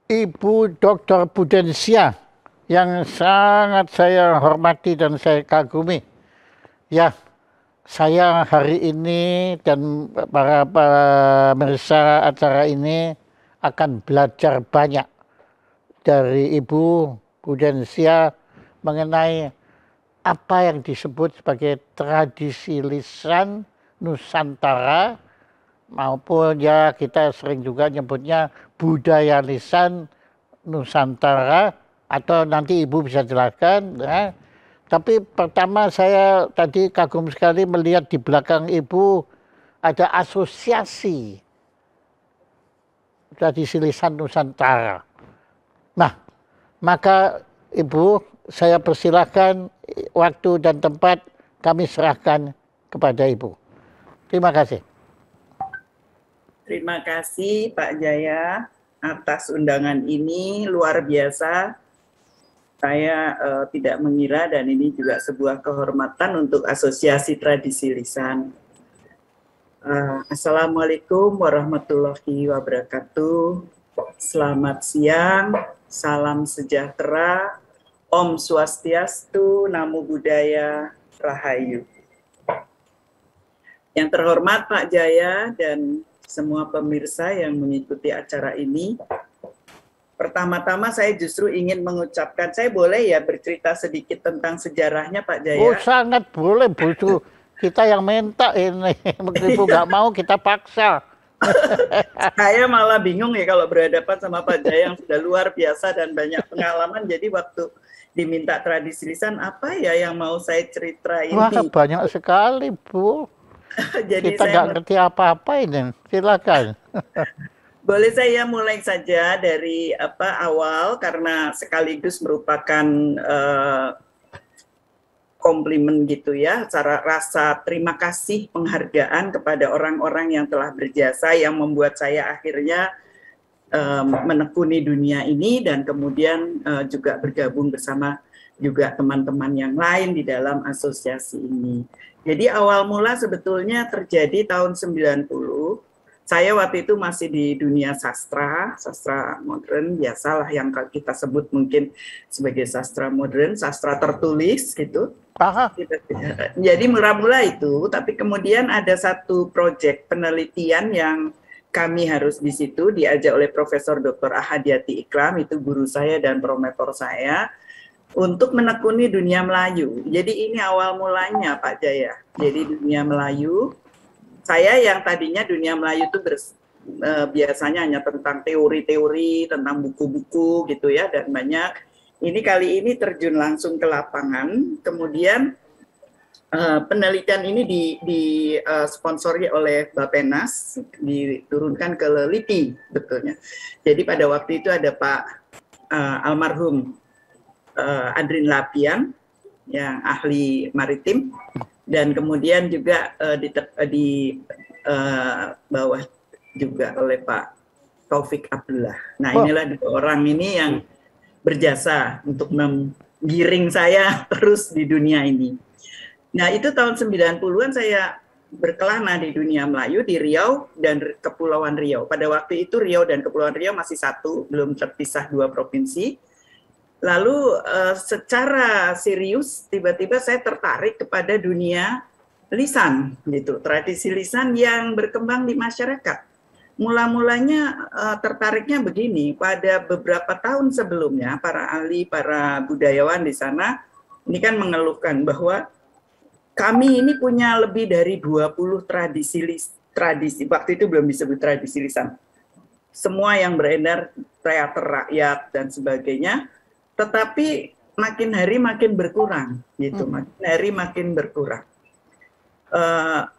Ibu Dr. Pudensia yang sangat saya hormati dan saya kagumi. Ya, saya hari ini dan para pemirsa acara ini akan belajar banyak dari Ibu Pudensia mengenai apa yang disebut sebagai tradisi lisan Nusantara maupun ya kita sering juga nyebutnya budaya lisan Nusantara atau nanti Ibu bisa jelaskan ya. Tapi pertama saya tadi kagum sekali melihat di belakang Ibu ada asosiasi tradisi lisan Nusantara. Nah, maka Ibu saya persilahkan waktu dan tempat kami serahkan kepada Ibu. Terima kasih. Terima kasih Pak Jaya atas undangan ini, luar biasa. Saya tidak mengira dan ini juga sebuah kehormatan untuk Asosiasi Tradisi Lisan. Assalamualaikum warahmatullahi wabarakatuh. Selamat siang, salam sejahtera, Om Swastiastu, Namo Buddhaya, Rahayu. Yang terhormat Pak Jaya dan semua pemirsa yang mengikuti acara ini. Pertama-tama saya justru ingin mengucapkan, saya boleh ya bercerita sedikit tentang sejarahnya Pak Jaya? Oh sangat boleh, Bu. Kita yang minta ini, begitu nggak mau kita paksa. Saya malah bingung ya kalau berhadapan sama Pak Jaya yang sudah luar biasa dan banyak pengalaman, jadi waktu diminta tradisi lisan, apa ya yang mau saya ceritain? Wah banyak sekali Bu. Jadi kita nggak ngerti apa-apa ini, silakan. Boleh saya mulai saja dari awal karena sekaligus merupakan komplimen gitu ya, cara rasa terima kasih penghargaan kepada orang-orang yang telah berjasa yang membuat saya akhirnya menekuni dunia ini dan kemudian juga bergabung bersama juga teman-teman yang lain di dalam asosiasi ini. Jadi awal mula sebetulnya terjadi tahun 90. Saya waktu itu masih di dunia sastra modern, biasalah yang kita sebut mungkin sebagai sastra modern, sastra tertulis gitu. Aha. Jadi mula-mula itu, tapi kemudian ada satu proyek penelitian yang kami harus di situ diajak oleh Profesor Dr. Ahadiati Ikram, itu guru saya dan promotor saya, untuk menekuni dunia Melayu. Jadi ini awal mulanya Pak Jaya. Jadi dunia Melayu, saya yang tadinya dunia Melayu itu biasanya hanya tentang teori-teori, tentang buku-buku gitu ya, dan banyak. Ini kali ini terjun langsung ke lapangan, kemudian penelitian ini disponsori oleh Bappenas, diturunkan ke LIPI betulnya. Jadi pada waktu itu ada Pak almarhum Adrin Lapian yang ahli maritim, dan kemudian juga di bawah juga oleh Pak Taufik Abdullah. Nah inilah dua orang ini yang berjasa untuk menggiring saya terus di dunia ini. Nah itu tahun 90-an saya berkelana di dunia Melayu di Riau dan Kepulauan Riau. Pada waktu itu Riau dan Kepulauan Riau masih satu, belum terpisah dua provinsi. Lalu secara serius tiba-tiba saya tertarik kepada dunia lisan gitu, tradisi lisan yang berkembang di masyarakat. Mula-mulanya tertariknya begini, pada beberapa tahun sebelumnya para ahli, para budayawan di sana ini kan mengeluhkan bahwa kami ini punya lebih dari 20 tradisi, waktu itu belum disebut tradisi lisan. Semua yang beredar, teater rakyat dan sebagainya, tetapi makin hari makin berkurang gitu, makin hari makin berkurang.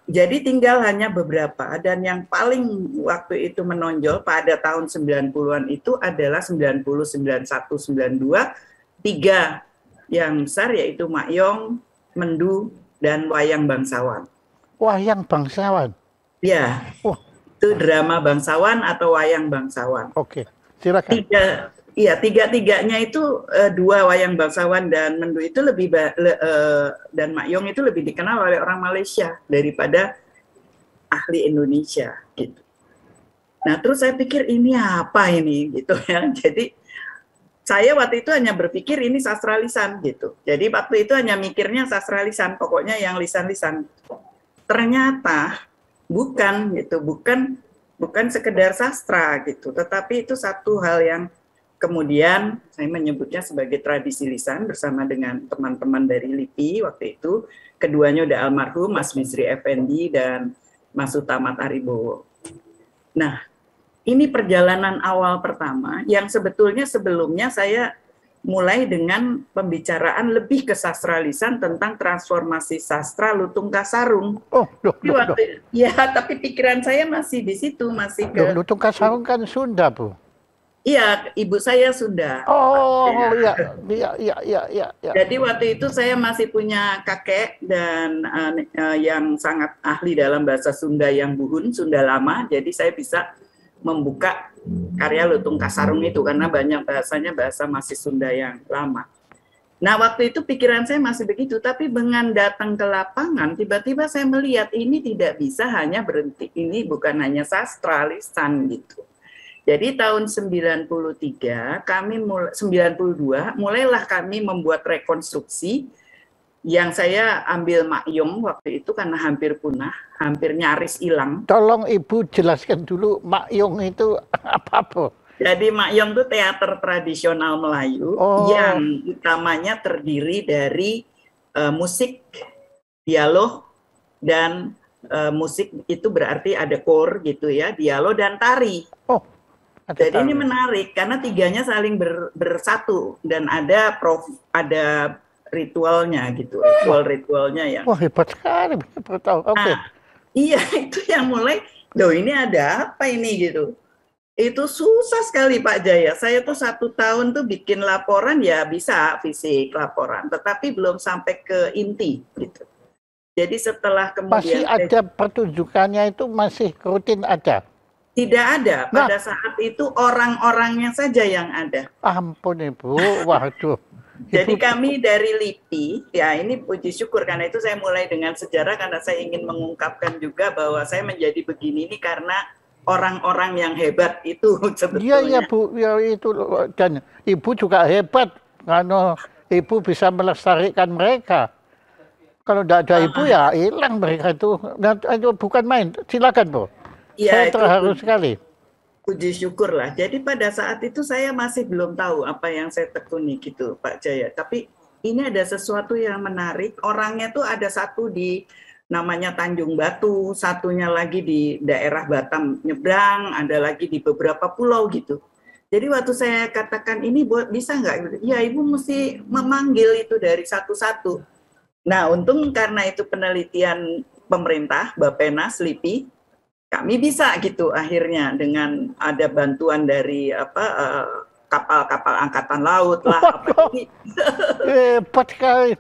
Jadi tinggal hanya beberapa, dan yang paling waktu itu menonjol pada tahun 90-an itu adalah 90, 91, 92, 3 yang besar yaitu Makyong, Mendu, dan Wayang Bangsawan. Wayang Bangsawan? Ya, itu drama bangsawan atau wayang bangsawan. Oke, silakan. Tiga-tiganya itu dua, Wayang Bangsawan dan Mendu itu lebih dan Makyong itu lebih dikenal oleh orang Malaysia daripada ahli Indonesia gitu. Nah, terus saya pikir ini apa ini gitu ya. Jadi saya waktu itu hanya berpikir ini sastra lisan gitu. Jadi waktu itu hanya mikirnya sastra lisan, pokoknya yang lisan-lisan. Ternyata bukan gitu, bukan sekedar sastra gitu, tetapi itu satu hal yang kemudian saya menyebutnya sebagai tradisi lisan bersama dengan teman-teman dari LIPI waktu itu. Keduanya udah almarhum, Mas Misri Effendi dan Mas Utamat Aribowo. Nah, ini perjalanan awal pertama yang sebetulnya sebelumnya saya mulai dengan pembicaraan lebih ke sastra lisan tentang transformasi sastra Lutung Kasarung. Oh, loh. Ya, tapi pikiran saya masih di situ, masih ke Lutung Kasarung kan Sunda, Bu. Iya, ibu saya sudah. Oh, iya. Jadi waktu itu saya masih punya kakek dan yang sangat ahli dalam bahasa Sunda yang buhun, Sunda lama. Jadi saya bisa membuka karya Lutung Kasarung itu karena banyak bahasanya bahasa masih Sunda yang lama. Nah, waktu itu pikiran saya masih begitu, tapi dengan datang ke lapangan, tiba-tiba saya melihat ini tidak bisa hanya berhenti, ini bukan hanya sastra lisan gitu. Jadi tahun 93, 92, mulailah kami membuat rekonstruksi yang saya ambil Makyong waktu itu karena hampir punah, hampir nyaris hilang. Tolong Ibu jelaskan dulu Makyong itu apa, Bu? Jadi Makyong itu teater tradisional Melayu yang utamanya terdiri dari musik, dialog, dan musik itu berarti ada kor gitu ya, dialog dan tari. Jadi ini menarik karena tiganya saling bersatu dan ada ritualnya gitu, ritualnya ya. Wah, hebat sekali. Nah, iya itu yang mulai, loh ini ada apa ini gitu. Itu susah sekali Pak Jaya. Saya tuh 1 tahun tuh bikin laporan ya bisa fisik laporan, tetapi belum sampai ke inti gitu. Jadi setelah kemudian masih ada pertunjukannya itu masih rutin ada. Tidak ada, pada saat itu orang-orangnya saja yang ada. Ampun Ibu, waduh. Jadi kami dari LIPI, ya ini puji syukur karena itu saya mulai dengan sejarah karena saya ingin mengungkapkan juga bahwa saya menjadi begini ini karena orang-orang yang hebat itu sebetulnya. Iya Bu, ya itu dan Ibu juga hebat karena Ibu bisa melestarikan mereka. Kalau tidak ada Ibu ya hilang mereka itu. Nah, itu bukan main. Silakan Bu. Ya, saya terharu sekali. Puji syukur lah. Jadi pada saat itu saya masih belum tahu apa yang saya tekuni gitu Pak Jaya. Tapi ini ada sesuatu yang menarik. Orangnya tuh ada satu di namanya Tanjung Batu, satunya lagi di daerah Batam nyebrang, ada lagi di beberapa pulau gitu. Jadi waktu saya katakan ini bisa nggak? Ya Ibu mesti memanggil itu dari satu-satu. Nah untung karena itu penelitian pemerintah, Bappenas, LIPI, kami bisa gitu akhirnya dengan ada bantuan dari kapal-kapal angkatan laut lah. Hebat sekali.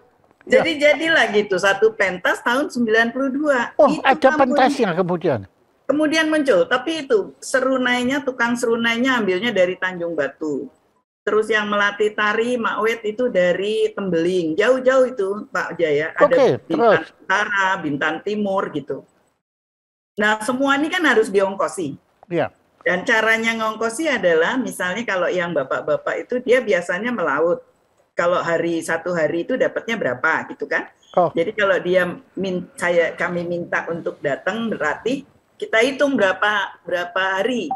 Jadi jadilah gitu satu pentas tahun 92. Oh, itu ada pentasnya kemudian. Kemudian muncul, tapi itu serunainya, tukang serunainya ambilnya dari Tanjung Batu. Terus yang melatih tari Makwet itu dari Tembeling. Jauh-jauh itu Pak Jaya. Ada Bintan Utara, Bintan Timur gitu. Nah, semua ini kan harus diongkosi. Iya. Dan caranya ngongkosi adalah misalnya kalau yang bapak-bapak itu dia biasanya melaut. Kalau satu hari itu dapatnya berapa gitu kan? Jadi kalau kami minta untuk datang berarti kita hitung berapa hari.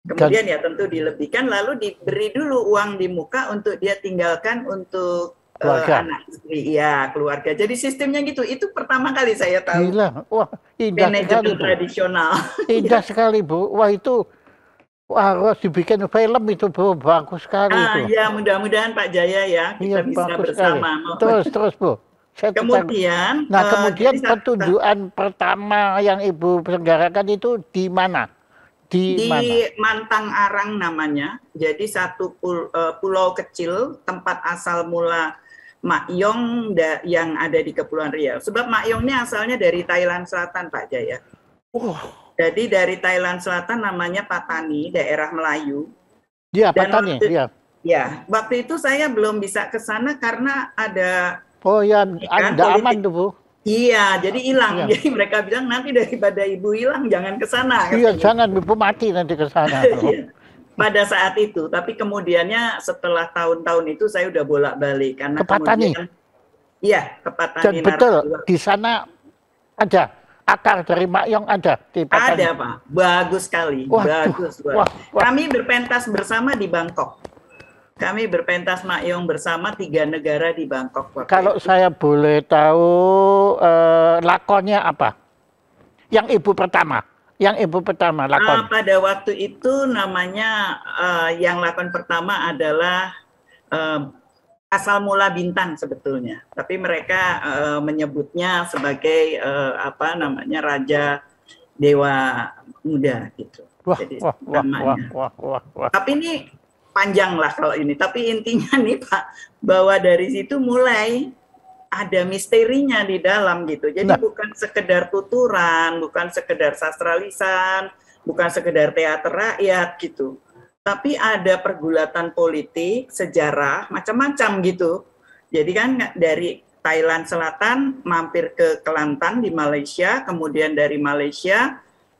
Kemudian ya tentu dilebihkan lalu diberi dulu uang di muka untuk dia tinggalkan untuk anak istri, ya keluarga. Jadi sistemnya gitu. Itu pertama kali saya tahu. Gila, wah indah sekali Bu. Tradisional. Indah sekali Bu. Wah itu harus dibikin film itu Bu, bagus sekali itu. Ya mudah-mudahan Pak Jaya ya kita bisa bersama. Terus Bu. Kemudian, kemudian pertunjukan pertama yang Ibu selenggarakan itu di mana? Di Mantang Arang namanya. Jadi satu pulau kecil tempat asal mula Makyong yang ada di Kepulauan Riau. Sebab Makyong ini asalnya dari Thailand Selatan, Pak Jaya. Jadi dari Thailand Selatan namanya Patani, daerah Melayu. Iya, Patani. Ya, waktu itu saya belum bisa ke sana karena ada ada aman tuh Bu. Iya, jadi hilang. Iya. Jadi mereka bilang nanti daripada ibu hilang jangan ke sana. Iya, katanya. jangan ibu mati nanti ke sana. Iya. Pada saat itu, tapi kemudiannya setelah tahun-tahun itu saya udah bolak-balik karena Ke Patani. kemudian iya ke Dan Patani betul Narasua. di sana ada akar dari Makyong ada di Patani. Ada Pak, bagus sekali, Waduh, bagus. wah. Kami berpentas bersama di Bangkok. Kami berpentas Makyong bersama 3 negara di Bangkok. Kalau saya boleh tahu lakonnya apa? Yang ibu pertama lakon. Pada waktu itu namanya yang lakon pertama adalah Asal Mula Bintang sebetulnya, tapi mereka menyebutnya sebagai apa namanya Raja Dewa Muda gitu. Wah, Jadi wah. Tapi ini panjang lah kalau ini. Tapi intinya nih Pak, bahwa dari situ mulai ada misterinya di dalam gitu. Jadi bukan sekedar tuturan, bukan sekedar sastra lisan, bukan sekedar teater rakyat gitu. Tapi ada pergulatan politik, sejarah, macam-macam gitu. Jadi kan dari Thailand Selatan mampir ke Kelantan di Malaysia, kemudian dari Malaysia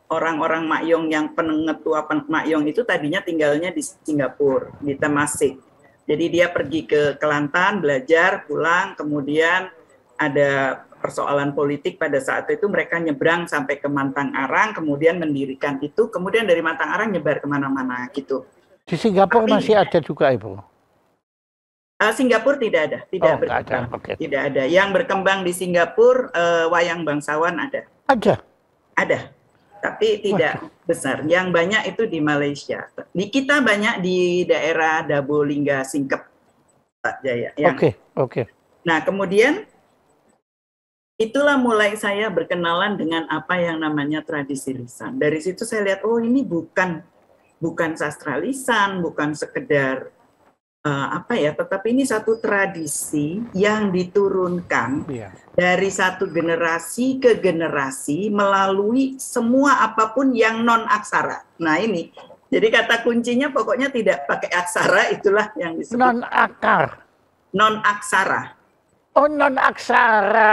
orang-orang Makyong yang pengetua Makyong itu tadinya tinggalnya di Singapura, di Temasek. Jadi dia pergi ke Kelantan, belajar, pulang, kemudian ada persoalan politik pada saat itu mereka nyebrang sampai ke Mantang Arang, kemudian mendirikan itu, kemudian dari Mantang Arang nyebar kemana-mana gitu. Di Singapura masih ada juga Ibu? Singapura tidak ada, tidak berkembang. Okay. Tidak ada. Yang berkembang di Singapura wayang bangsawan ada. Ada. Tapi tidak besar. Yang banyak itu di Malaysia. Di kita banyak di daerah Dabo Lingga Singkep, Pak Jaya. Oke. Nah, kemudian itulah mulai saya berkenalan dengan apa yang namanya tradisi lisan. Dari situ saya lihat, oh ini bukan sastra lisan, bukan sekedar tetapi ini satu tradisi yang diturunkan dari satu generasi ke generasi melalui semua apapun yang non aksara. Nah ini, jadi kata kuncinya pokoknya tidak pakai aksara, itulah yang disebut non akar, non aksara. Oh, non aksara.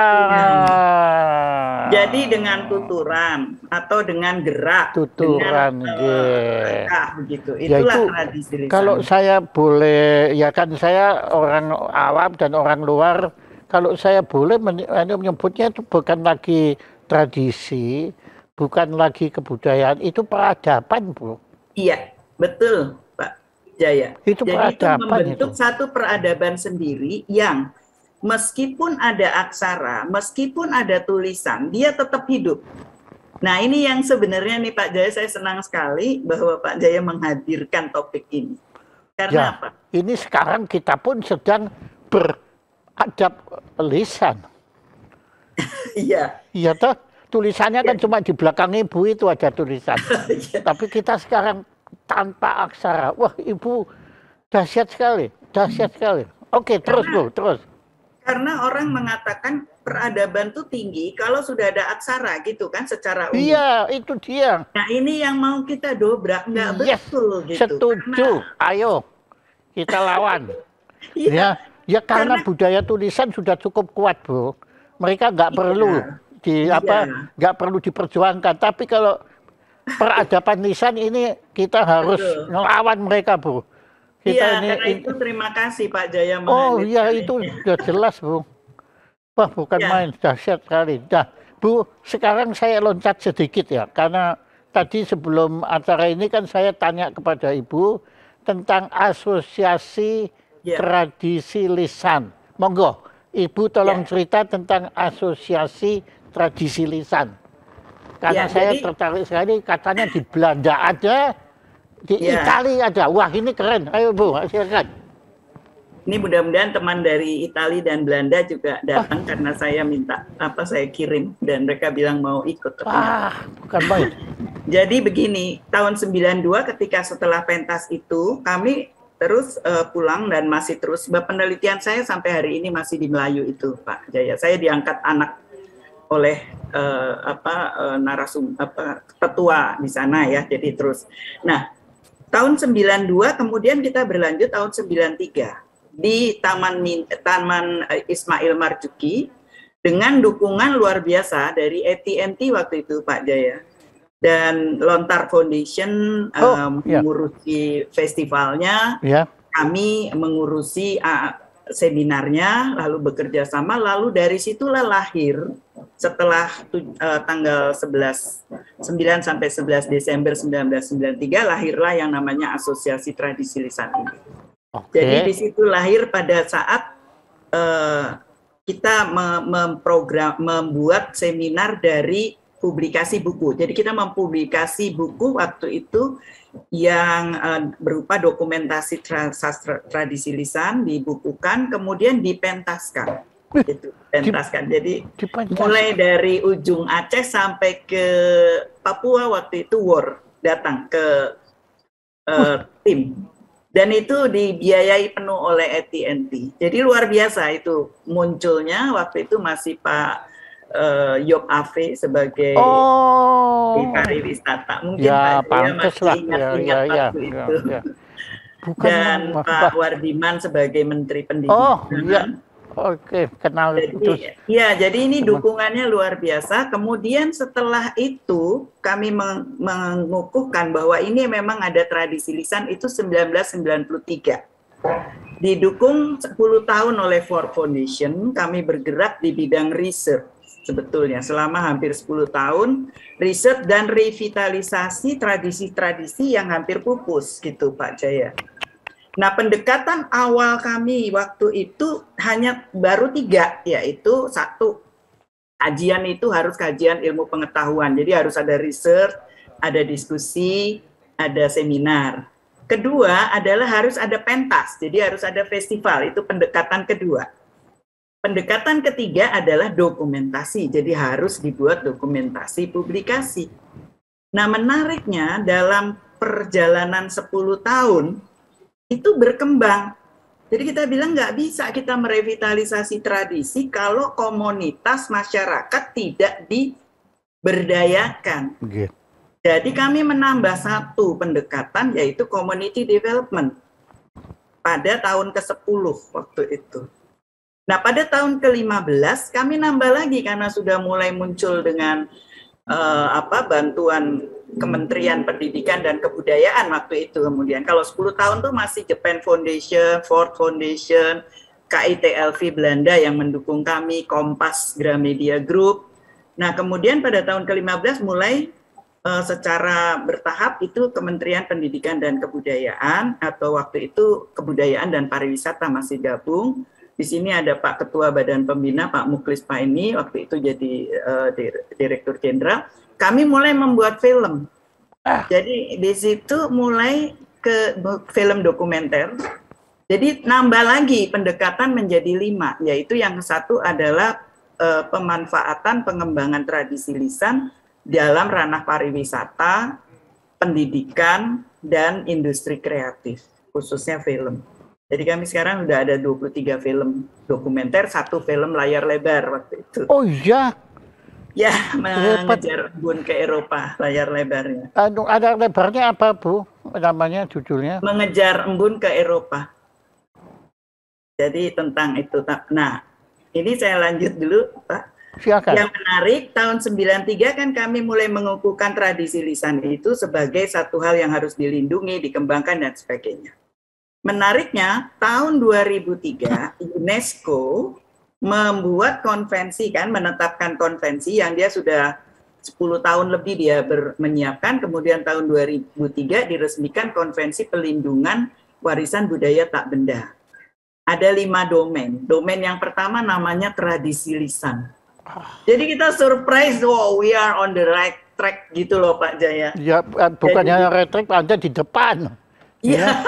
Jadi dengan tuturan atau dengan gerak, tuturan, begitu. Itulah tradisi lisan. Kalau saya boleh, ya kan saya orang awam dan orang luar, kalau saya boleh menyebutnya itu bukan lagi tradisi, bukan lagi kebudayaan, itu peradaban, Bu. Iya, betul, Pak Jaya. Itu jadi itu membentuk itu satu peradaban sendiri yang meskipun ada aksara, meskipun ada tulisan, dia tetap hidup. Nah ini yang sebenarnya nih Pak Jaya, saya senang sekali bahwa Pak Jaya menghadirkan topik ini. Karena apa? Ini sekarang kita pun sedang beradab lisan. Iya. Iya toh, tulisannya kan cuma di belakang Ibu itu ada tulisan. Tapi kita sekarang tanpa aksara. Wah Ibu, dahsyat sekali. Oke, terus Bu, terus. Karena orang mengatakan peradaban itu tinggi kalau sudah ada aksara gitu kan secara umum. Iya, itu dia. Nah ini yang mau kita dobrak, nggak betul gitu. Setuju, ayo kita lawan. Ya karena budaya tulisan sudah cukup kuat, Bu. Mereka nggak perlu nggak perlu diperjuangkan. Tapi kalau peradaban lisan ini kita harus melawan mereka, Bu. Karena itu terima kasih Pak Jaya. Oh iya itu sudah jelas Bu. Wah bukan main, dahsyat sekali. Nah Bu, sekarang saya loncat sedikit ya, karena tadi sebelum acara ini kan saya tanya kepada Ibu tentang asosiasi tradisi lisan. Monggo, Ibu tolong cerita tentang asosiasi tradisi lisan. Karena saya tertarik sekali, katanya di Belanda ada, di Italia ada. Wah ini keren. Ayo Bu, silakan. Ini mudah-mudahan teman dari Italia dan Belanda juga datang karena saya minta saya kirim dan mereka bilang mau ikut. Bukan main. Jadi begini, tahun 92 ketika setelah pentas itu kami terus pulang dan masih terus penelitian saya sampai hari ini masih di Melayu itu Pak Jaya. Saya diangkat anak oleh ketua di sana ya. Jadi terus. Nah, tahun 92 kemudian kita berlanjut tahun 93 di Taman Ismail Marzuki dengan dukungan luar biasa dari AT&T waktu itu Pak Jaya. Dan Lontar Foundation mengurusi festivalnya, kami mengurusi seminarnya, lalu bekerja sama, lalu dari situlah lahir setelah tanggal 9 sampai 11 Desember 1993 lahirlah yang namanya Asosiasi Tradisi Lisan ini. Jadi di situ lahir pada saat kita membuat seminar dari publikasi buku. Jadi kita mempublikasi buku waktu itu yang berupa dokumentasi sastra tradisi lisan, dibukukan, kemudian dipentaskan. Gitu, pentaskan. Jadi mulai dari ujung Aceh sampai ke Papua waktu itu datang ke tim. Dan itu dibiayai penuh oleh AT&T. Jadi luar biasa itu munculnya waktu itu masih Pak Yop Ave sebagai pariwisata. Mungkin Pak Jaya masih ingat-ingat waktu itu. Dan Pak Wardiman sebagai Menteri Pendidikan. Oke, kenal itu. Ya, jadi ini dukungannya luar biasa. Kemudian setelah itu kami mengukuhkan bahwa ini memang ada tradisi lisan itu 1993. Didukung 10 tahun oleh Ford Foundation, kami bergerak di bidang riset sebetulnya selama hampir 10 tahun, riset dan revitalisasi tradisi-tradisi yang hampir pupus gitu Pak Jaya. Nah, pendekatan awal kami waktu itu hanya baru 3, yaitu 1, kajian itu harus kajian ilmu pengetahuan. Jadi harus ada riset, ada diskusi, ada seminar. Kedua adalah harus ada pentas, jadi harus ada festival, itu pendekatan kedua. Pendekatan ketiga adalah dokumentasi, jadi harus dibuat dokumentasi publikasi. Nah, menariknya dalam perjalanan 10 tahun, itu berkembang. Jadi kita bilang nggak bisa kita merevitalisasi tradisi kalau komunitas masyarakat tidak diberdayakan. Jadi kami menambah 1 pendekatan yaitu community development pada tahun ke-10 waktu itu. Nah pada tahun ke-15 kami nambah lagi karena sudah mulai muncul dengan bantuan Kementerian Pendidikan dan Kebudayaan waktu itu. Kemudian kalau 10 tahun tuh masih Japan Foundation, Ford Foundation, KITLV Belanda yang mendukung kami, Kompas Gramedia Group. Nah kemudian pada tahun ke-15 mulai secara bertahap itu Kementerian Pendidikan dan Kebudayaan atau waktu itu Kebudayaan dan Pariwisata masih gabung. Di sini ada Pak Ketua Badan Pembina Pak Muklis Paini waktu itu jadi Direktur Jenderal. Kami mulai membuat film. Jadi di situ mulai ke film dokumenter. Jadi nambah lagi pendekatan menjadi 5, yaitu yang satu adalah pemanfaatan pengembangan tradisi lisan dalam ranah pariwisata, pendidikan, dan industri kreatif, khususnya film. Jadi kami sekarang sudah ada 23 film dokumenter, 1 film layar lebar waktu itu. Oh iya? Ya, mengejar embun ke Eropa, layar lebarnya. Ada lebarnya apa, Bu? Namanya, judulnya? Mengejar embun ke Eropa. Jadi tentang itu. Nah, ini saya lanjut dulu, Pak. Silakan. Yang menarik, tahun 93 kan kami mulai mengukuhkan tradisi lisan itu sebagai satu hal yang harus dilindungi, dikembangkan, dan sebagainya. Menariknya, tahun 2003, UNESCO membuat konvensi kan, menetapkan konvensi yang dia sudah 10 tahun lebih dia menyiapkan, kemudian tahun 2003 diresmikan Konvensi Pelindungan Warisan Budaya Tak Benda. Ada 5 domain. Domain yang pertama namanya tradisi lisan. Jadi kita surprise, wow, we are on the right track gitu loh Pak Jaya. Ya, bukannya right track, Anda di depan. Iya.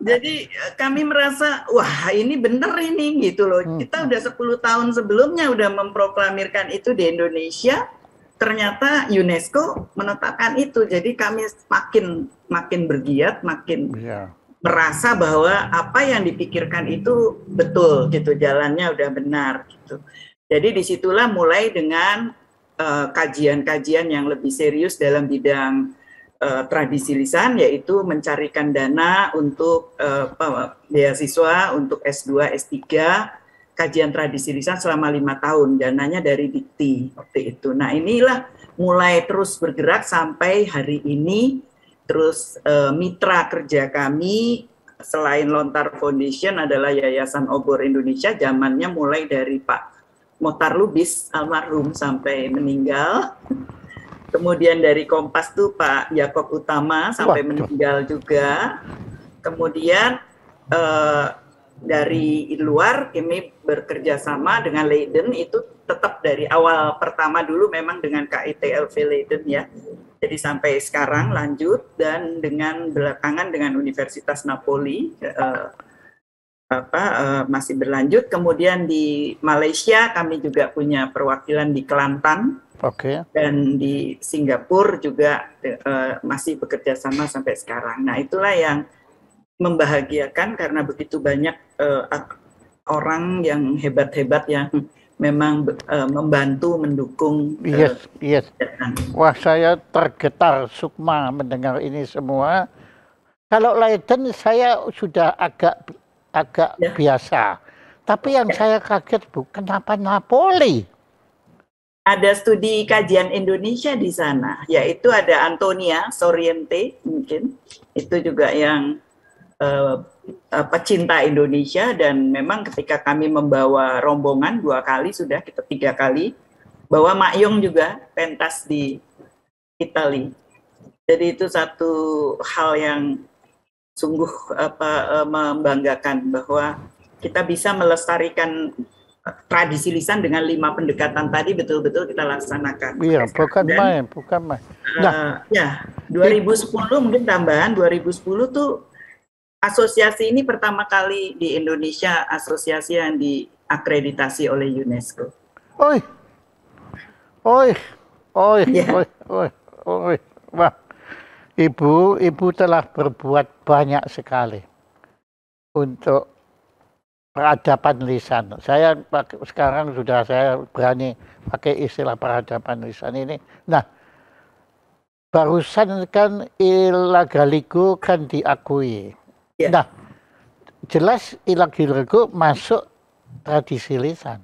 Jadi kami merasa, wah ini bener ini gitu loh. Kita udah 10 tahun sebelumnya udah memproklamirkan itu di Indonesia. Ternyata UNESCO menetapkan itu. Jadi kami makin bergiat, makin merasa bahwa apa yang dipikirkan itu betul gitu, jalannya udah benar gitu. Jadi disitulah mulai dengan kajian-kajian yang lebih serius dalam bidang tradisi lisan, yaitu mencarikan dana untuk beasiswa untuk S2, S3. kajian tradisi lisan selama 5 tahun, dananya dari Dikti waktu itu. Nah inilah mulai terus bergerak sampai hari ini, terus mitra kerja kami selain Lontar Foundation adalah Yayasan Obor Indonesia, zamannya mulai dari Pak Mohtar Lubis almarhum sampai meninggal. Kemudian dari Kompas tuh Pak Yakob Utama sampai meninggal juga. Kemudian dari luar kami bekerja sama dengan Leiden, itu tetap dari awal pertama dulu memang dengan KITLV Leiden ya. Jadi sampai sekarang lanjut, dan dengan belakangan dengan Universitas Napoli masih berlanjut. Kemudian di Malaysia kami juga punya perwakilan di Kelantan. Dan di Singapura juga masih bekerja sama sampai sekarang. Nah itulah yang membahagiakan karena begitu banyak orang yang hebat-hebat yang memang membantu, mendukung. Yes. Wah, saya tergetar Sukma mendengar ini semua. Kalau Leiden saya sudah agak biasa. Tapi yang saya kaget kenapa Napoli? Ada studi kajian Indonesia di sana, yaitu ada Antonia Sorrente, mungkin itu juga yang pecinta Indonesia, dan memang ketika kami membawa rombongan 2 kali sudah, kita 3 kali, bawa Mak Yong juga pentas di Italia. Jadi itu satu hal yang sungguh membanggakan bahwa kita bisa melestarikan tradisi lisan dengan 5 pendekatan tadi betul-betul kita laksanakan. Iya, bukan main. Nah, ya 2010 mungkin tambahan 2010 tuh asosiasi ini pertama kali di Indonesia, asosiasi yang diakreditasi oleh UNESCO. Wah, Ibu telah berbuat banyak sekali untuk peradaban lisan. Saya sekarang sudah saya berani pakai istilah peradaban lisan ini. Nah, barusan kan Ila Galigo kan diakui. Yeah. Nah, jelas Ila Galigo masuk tradisi lisan.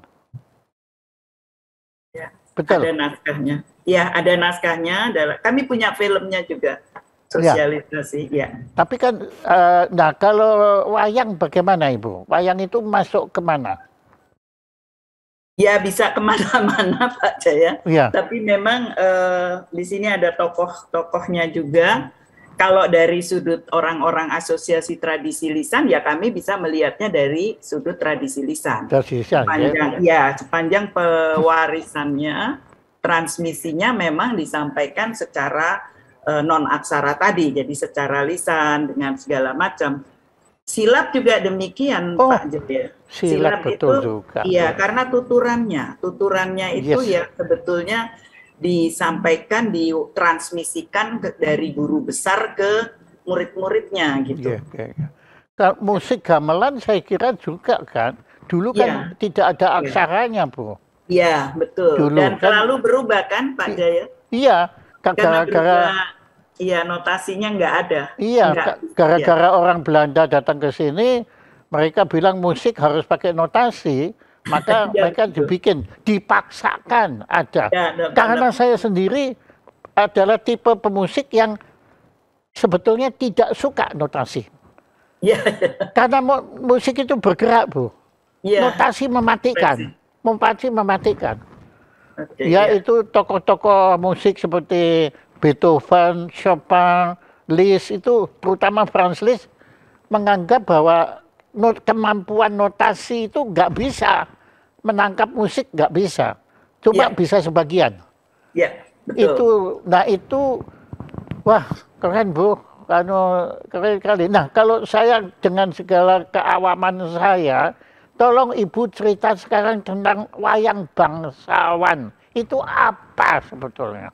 Ya, betul. Ada naskahnya. Ya, ada naskahnya. Kami punya filmnya juga. Sosialisasi, ya. Tapi kan, nah kalau wayang bagaimana Ibu? Wayang itu masuk kemana? Ya bisa kemana-mana Pak Jaya. Ya. Tapi memang di sini ada tokoh-tokohnya juga. Kalau dari sudut orang-orang asosiasi tradisi lisan, ya kami bisa melihatnya dari sudut tradisi lisan. Sepanjang pewarisannya, transmisinya memang disampaikan secara non aksara tadi, jadi secara lisan dengan segala macam. Silap juga demikian Pak Jaya. Silap betul itu, juga. Iya, karena tuturannya itu ya sebetulnya disampaikan, ditransmisikan dari guru besar ke murid-muridnya gitu. Kalau musik gamelan saya kira juga kan, dulu kan tidak ada aksaranya Bu. Iya betul. Dulu, dan selalu berubah kan Pak Jaya. Iya. Iya, notasinya nggak ada. Iya, gara-gara orang Belanda datang ke sini, mereka bilang musik harus pakai notasi, maka mereka dipaksakan ada. Karena saya sendiri adalah tipe pemusik yang sebetulnya tidak suka notasi. Karena musik itu bergerak, Bu. Notasi mematikan. Itu tokoh-tokoh musik seperti Beethoven, Chopin, Liszt, itu terutama Franz Liszt menganggap bahwa kemampuan notasi itu nggak bisa menangkap musik, nggak bisa, cuma bisa sebagian. Betul. Itu wah keren Bu, keren kali. Nah kalau saya dengan segala keawaman saya, tolong Ibu cerita sekarang tentang wayang bangsawan. Itu apa sebetulnya?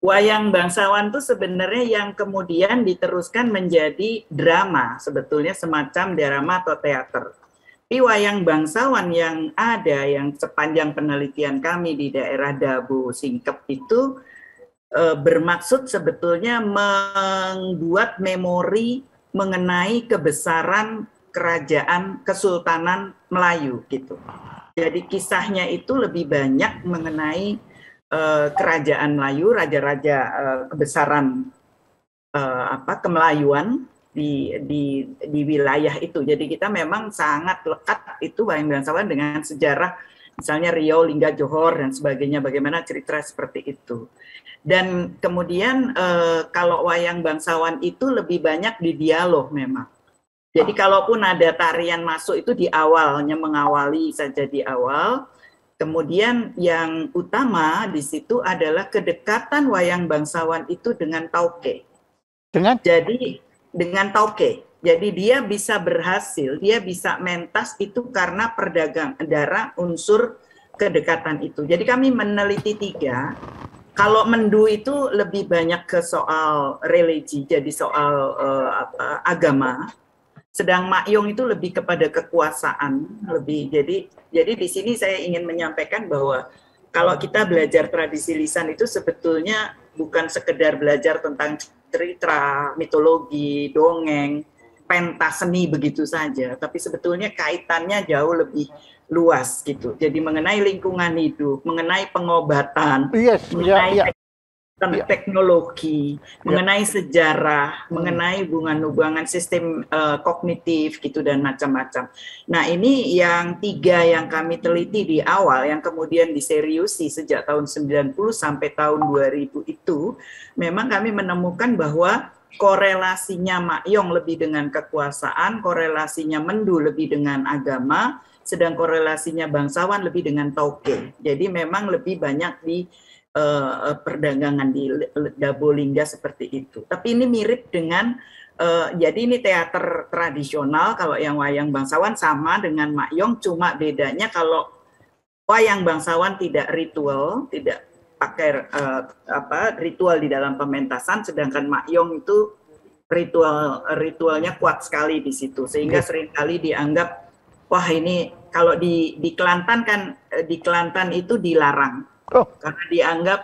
Wayang bangsawan itu sebenarnya yang kemudian diteruskan menjadi drama, sebetulnya semacam drama atau teater. Tapi wayang bangsawan yang ada, yang sepanjang penelitian kami di daerah Dabu, Singkep itu bermaksud sebetulnya membuat memori mengenai kebesaran kerajaan Kesultanan Melayu gitu. Jadi kisahnya itu lebih banyak mengenai kerajaan Melayu, raja-raja kebesaran kemelayuan di wilayah itu. Jadi kita memang sangat lekat itu wayang bangsawan dengan sejarah misalnya Riau, Lingga, Johor dan sebagainya, bagaimana cerita seperti itu. Dan kemudian kalau wayang bangsawan itu lebih banyak di dialog memang. Jadi kalaupun ada tarian masuk itu di awalnya, mengawali saja di awal. Kemudian yang utama di situ adalah kedekatan wayang bangsawan itu dengan Tauke. Jadi dengan Tauke. Jadi dia bisa berhasil, dia bisa mentas itu karena darah unsur kedekatan itu. Jadi kami meneliti 3. Kalau Mendu itu lebih banyak ke soal religi, jadi soal agama. Sedang Makyong itu lebih kepada kekuasaan, lebih. Jadi di sini saya ingin menyampaikan bahwa kalau kita belajar tradisi lisan itu sebetulnya bukan sekedar belajar tentang cerita, mitologi, dongeng, pentas seni begitu saja, tapi sebetulnya kaitannya jauh lebih luas gitu. Jadi mengenai lingkungan hidup, mengenai pengobatan, mengenai teknologi, mengenai sejarah, mengenai hubungan-hubungan sistem kognitif gitu dan macam-macam. Nah ini yang 3 yang kami teliti di awal, yang kemudian diseriusi sejak tahun 90 sampai tahun 2000 itu, memang kami menemukan bahwa korelasinya Makyong lebih dengan kekuasaan, korelasinya Mendu lebih dengan agama, sedang korelasinya bangsawan lebih dengan Tauke. Jadi memang lebih banyak di perdagangan di Dabolingga seperti itu. Tapi ini mirip dengan jadi ini teater tradisional, kalau yang wayang bangsawan sama dengan Makyong, cuma bedanya kalau wayang bangsawan tidak ritual, tidak pakai ritual di dalam pementasan, sedangkan Makyong itu ritualnya kuat sekali di situ, sehingga seringkali dianggap wah ini kalau di Kelantan kan di Kelantan itu dilarang. Karena dianggap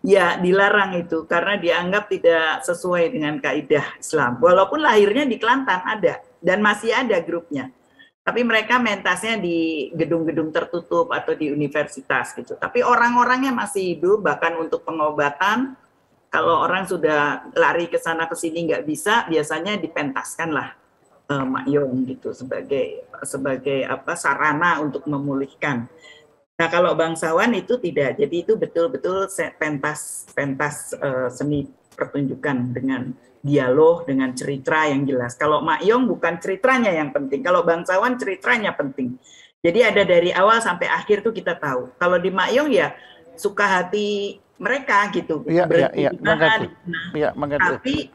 ya dilarang itu karena dianggap tidak sesuai dengan kaidah Islam. Walaupun lahirnya di Kelantan ada dan masih ada grupnya. Tapi mereka mentasnya di gedung-gedung tertutup atau di universitas gitu. Tapi orang-orangnya masih hidup, bahkan untuk pengobatan. Kalau orang sudah lari ke sana ke sini nggak bisa, biasanya dipentaskan lah Makyong gitu sebagai sarana untuk memulihkan. Nah kalau bangsawan itu tidak, jadi itu betul-betul pentas seni pertunjukan dengan dialog, dengan cerita yang jelas. Kalau Makyong bukan ceritanya yang penting, kalau bangsawan ceritanya penting. Jadi ada dari awal sampai akhir tuh kita tahu. Kalau di Makyong ya suka hati mereka gitu. Tapi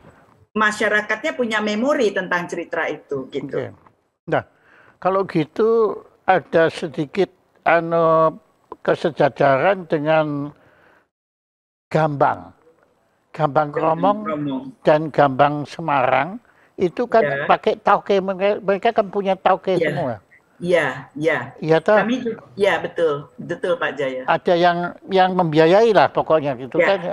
masyarakatnya punya memori tentang cerita itu gitu. Okay. Nah kalau gitu ada sedikit kesejajaran dengan Gambang Kromong dan Gambang Semarang itu kan pakai Tauke, mereka kan punya Tauke semua. Iya. Iya toh? Ya betul Pak Jaya. Ada yang membiayai lah pokoknya gitu kan.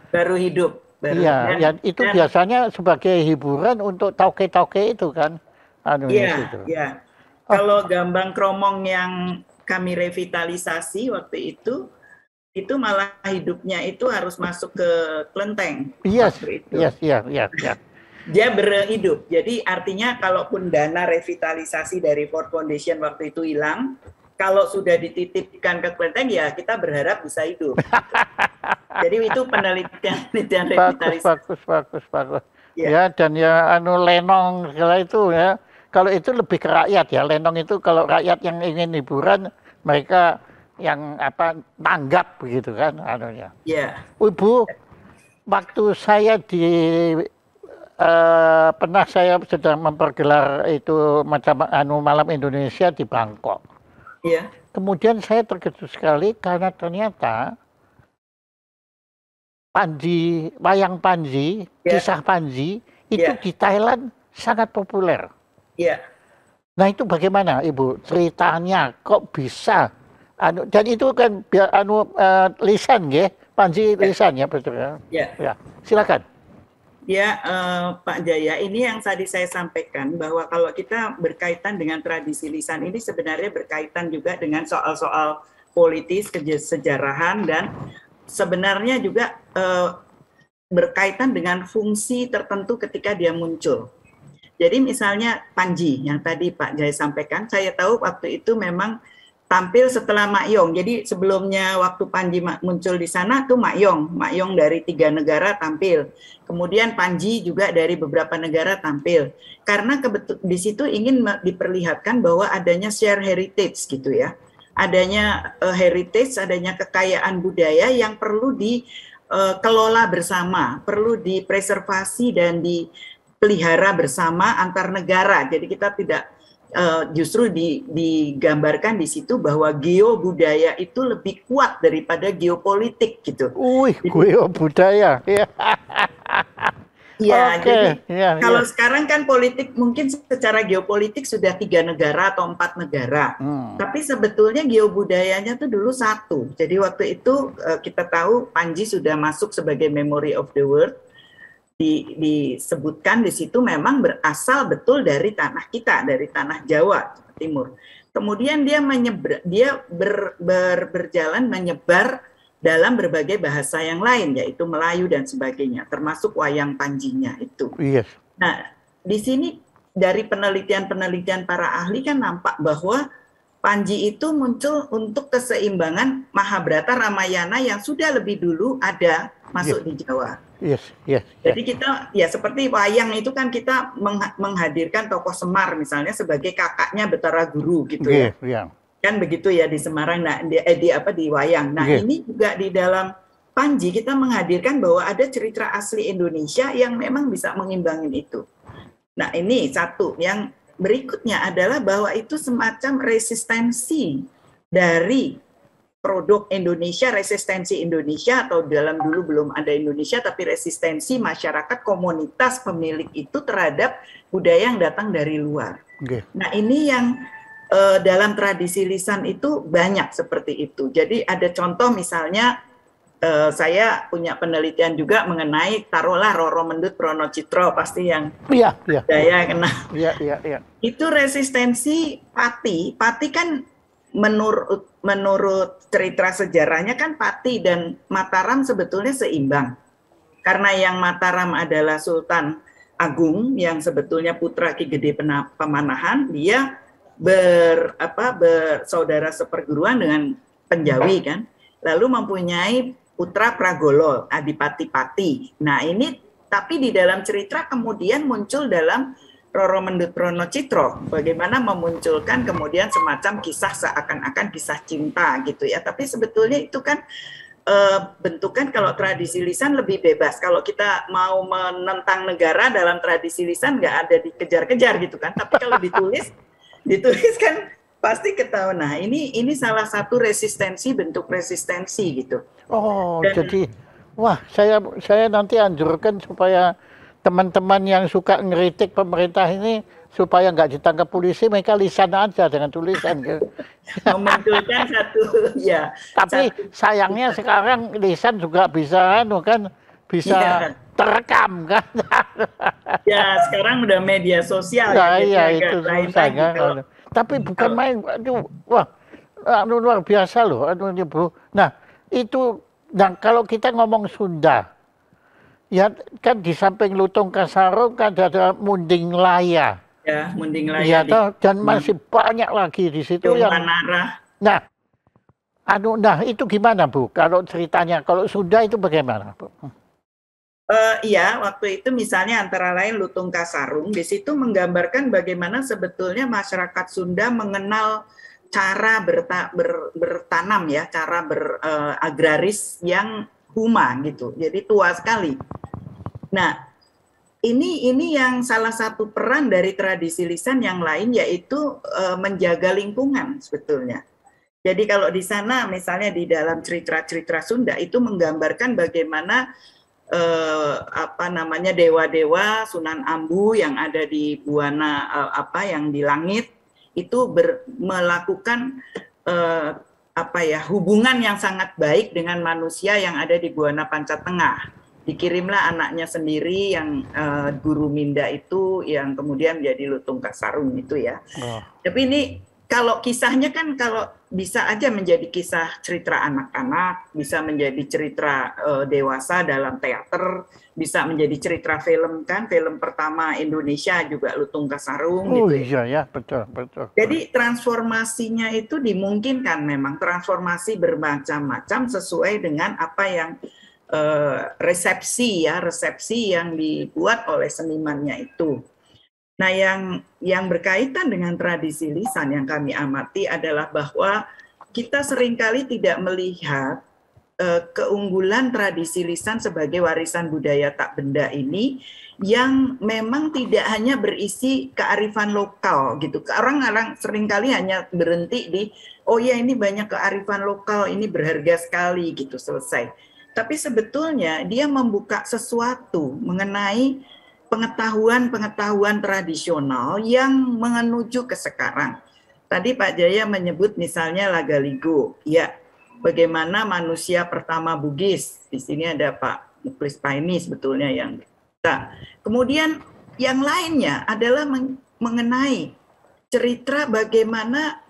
Baru hidup. Iya, itu biasanya sebagai hiburan untuk Tauke itu kan. Iya. Kalau Gambang Kromong yang kami revitalisasi waktu itu malah hidupnya itu harus masuk ke kelenteng. Iya. Dia berhidup. Jadi artinya kalaupun dana revitalisasi dari Ford Foundation waktu itu hilang, kalau sudah dititipkan ke kelenteng ya kita berharap bisa hidup. Jadi itu penelitian revitalisasi. Bagus. Ya dan ya lenong segala itu ya. Kalau itu lebih ke rakyat ya, lenong itu kalau rakyat yang ingin hiburan, mereka yang tanggap begitu kan anunya. Iya. Ibu, waktu saya pernah saya sedang mempergelar itu macam malam Indonesia di Bangkok. Iya. Kemudian saya terkejut sekali karena ternyata wayang Panji, kisah Panji itu di Thailand sangat populer. Iya. Nah itu bagaimana Ibu ceritanya kok bisa dan itu kan lisan ya Panji lisan ya betul ya. Ya. Silakan. Ya, Pak Jaya, ini yang tadi saya sampaikan bahwa kalau kita berkaitan dengan tradisi lisan ini sebenarnya berkaitan juga dengan soal-soal politis, kesejarahan, dan sebenarnya juga berkaitan dengan fungsi tertentu ketika dia muncul. Jadi misalnya Panji yang tadi Pak Jaya sampaikan, saya tahu waktu itu memang tampil setelah Mak Yong. Jadi sebelumnya waktu Panji muncul di sana tuh Mak Yong dari 3 negara tampil. Kemudian Panji juga dari beberapa negara tampil. Karena di situ ingin diperlihatkan bahwa adanya share heritage gitu ya. Adanya heritage, adanya kekayaan budaya yang perlu dikelola bersama, perlu dipreservasi dan dipelihara bersama antar negara. Jadi kita tidak justru digambarkan di situ bahwa geobudaya itu lebih kuat daripada geopolitik gitu. Geobudaya. Ya, okay. Jadi kalau sekarang kan politik mungkin secara geopolitik sudah 3 negara atau 4 negara, tapi sebetulnya geobudayanya tuh dulu 1. Jadi waktu itu kita tahu Panji sudah masuk sebagai Memory of the World. Disebutkan di situ memang berasal betul dari tanah kita, dari tanah Jawa Timur. Kemudian dia berjalan menyebar dalam berbagai bahasa yang lain, yaitu Melayu dan sebagainya, termasuk wayang Panjinya itu. Yes. Nah, di sini dari penelitian-penelitian para ahli kan nampak bahwa Panji itu muncul untuk keseimbangan Mahabharata Ramayana yang sudah lebih dulu ada masuk di Jawa. Yes. Jadi kita ya seperti wayang itu kan kita menghadirkan tokoh Semar misalnya sebagai kakaknya Betara Guru gitu ya. Kan begitu ya di Semarang. Nah, di wayang. Nah, ini juga di dalam Panji kita menghadirkan bahwa ada cerita asli Indonesia yang memang bisa mengimbangin itu. Nah, ini satu. Yang berikutnya adalah bahwa itu semacam resistensi dari produk Indonesia, resistensi Indonesia, atau dalam dulu belum ada Indonesia, tapi resistensi masyarakat komunitas pemilik itu terhadap budaya yang datang dari luar. Nah, ini yang dalam tradisi lisan itu banyak seperti itu. Jadi ada contoh misalnya, saya punya penelitian juga mengenai taruhlah Roro Mendut Pronocitro, pasti yang saya kenal. Itu resistensi Pati. Pati kan menurut cerita sejarahnya kan Pati dan Mataram sebetulnya seimbang. Karena yang Mataram adalah Sultan Agung yang sebetulnya putra Ki Gede Pemanahan, dia bersaudara seperguruan dengan Penjawi kan. Lalu mempunyai putra Pragolo, Adipati Pati. Nah, ini tapi di dalam cerita kemudian muncul dalam Roro Mendut Pronocitro, bagaimana memunculkan kemudian semacam kisah seakan-akan kisah cinta gitu ya. Tapi sebetulnya itu kan bentukan kalau tradisi lisan lebih bebas. Kalau kita mau menentang negara dalam tradisi lisan nggak ada dikejar-kejar gitu kan. Tapi kalau ditulis kan pasti ketahuan. Nah, ini salah satu resistensi, bentuk resistensi gitu. Jadi wah, saya nanti anjurkan supaya teman-teman yang suka ngeritik pemerintah ini supaya nggak ditangkap polisi, mereka lisan aja dengan tulisan. Memunculkan ya. Tapi sayangnya sekarang lisan juga bisa terekam kan. Ya, sekarang udah media sosial itu susahnya. Tapi bukan main, luar biasa loh, Bu. Nah, itu, kalau kita ngomong Sunda, ya kan di samping Lutung Kasarung kan ada Munding Laya. Ya, Munding Laya. Dan masih banyak lagi di situ yang. Nah, itu gimana Bu? Kalau ceritanya, kalau Sunda itu bagaimana Bu? Iya, waktu itu misalnya antara lain Lutung Kasarung, di situ menggambarkan bagaimana sebetulnya masyarakat Sunda mengenal cara bertanam ya, cara beragraris yang huma gitu, jadi tua sekali. Nah, ini yang salah satu peran dari tradisi lisan yang lain, yaitu menjaga lingkungan sebetulnya. Jadi kalau di sana misalnya di dalam cerita-cerita Sunda itu menggambarkan bagaimana dewa-dewa Sunan Ambu yang ada di Buana yang di langit itu melakukan hubungan yang sangat baik dengan manusia yang ada di Buana Pancatengah. dikirimlah anaknya sendiri yang guru Minda itu yang kemudian menjadi lutung kasarung itu ya. Oh. Tapi ini kalau kisahnya kan kalau bisa aja menjadi kisah cerita anak-anak, bisa menjadi cerita dewasa dalam teater, bisa menjadi cerita film kan, film pertama Indonesia juga Lutung Kasarung Oh gitu. iya ya, betul, betul. Jadi transformasinya itu dimungkinkan memang transformasi bermacam-macam sesuai dengan apa yang resepsi yang dibuat oleh senimannya itu. Nah, yang berkaitan dengan tradisi lisan yang kami amati adalah bahwa kita seringkali tidak melihat keunggulan tradisi lisan sebagai warisan budaya tak benda ini yang memang tidak hanya berisi kearifan lokal gitu. Orang-orang seringkali hanya berhenti di oh ya ini banyak kearifan lokal, ini berharga sekali gitu, selesai. Tapi sebetulnya dia membuka sesuatu mengenai pengetahuan-pengetahuan tradisional yang menuju ke sekarang. Tadi Pak Jaya menyebut misalnya Lagaligo, ya bagaimana manusia pertama Bugis. Di sini ada Pak Muklis Paini sebetulnya yang kita. Kemudian yang lainnya adalah mengenai cerita bagaimana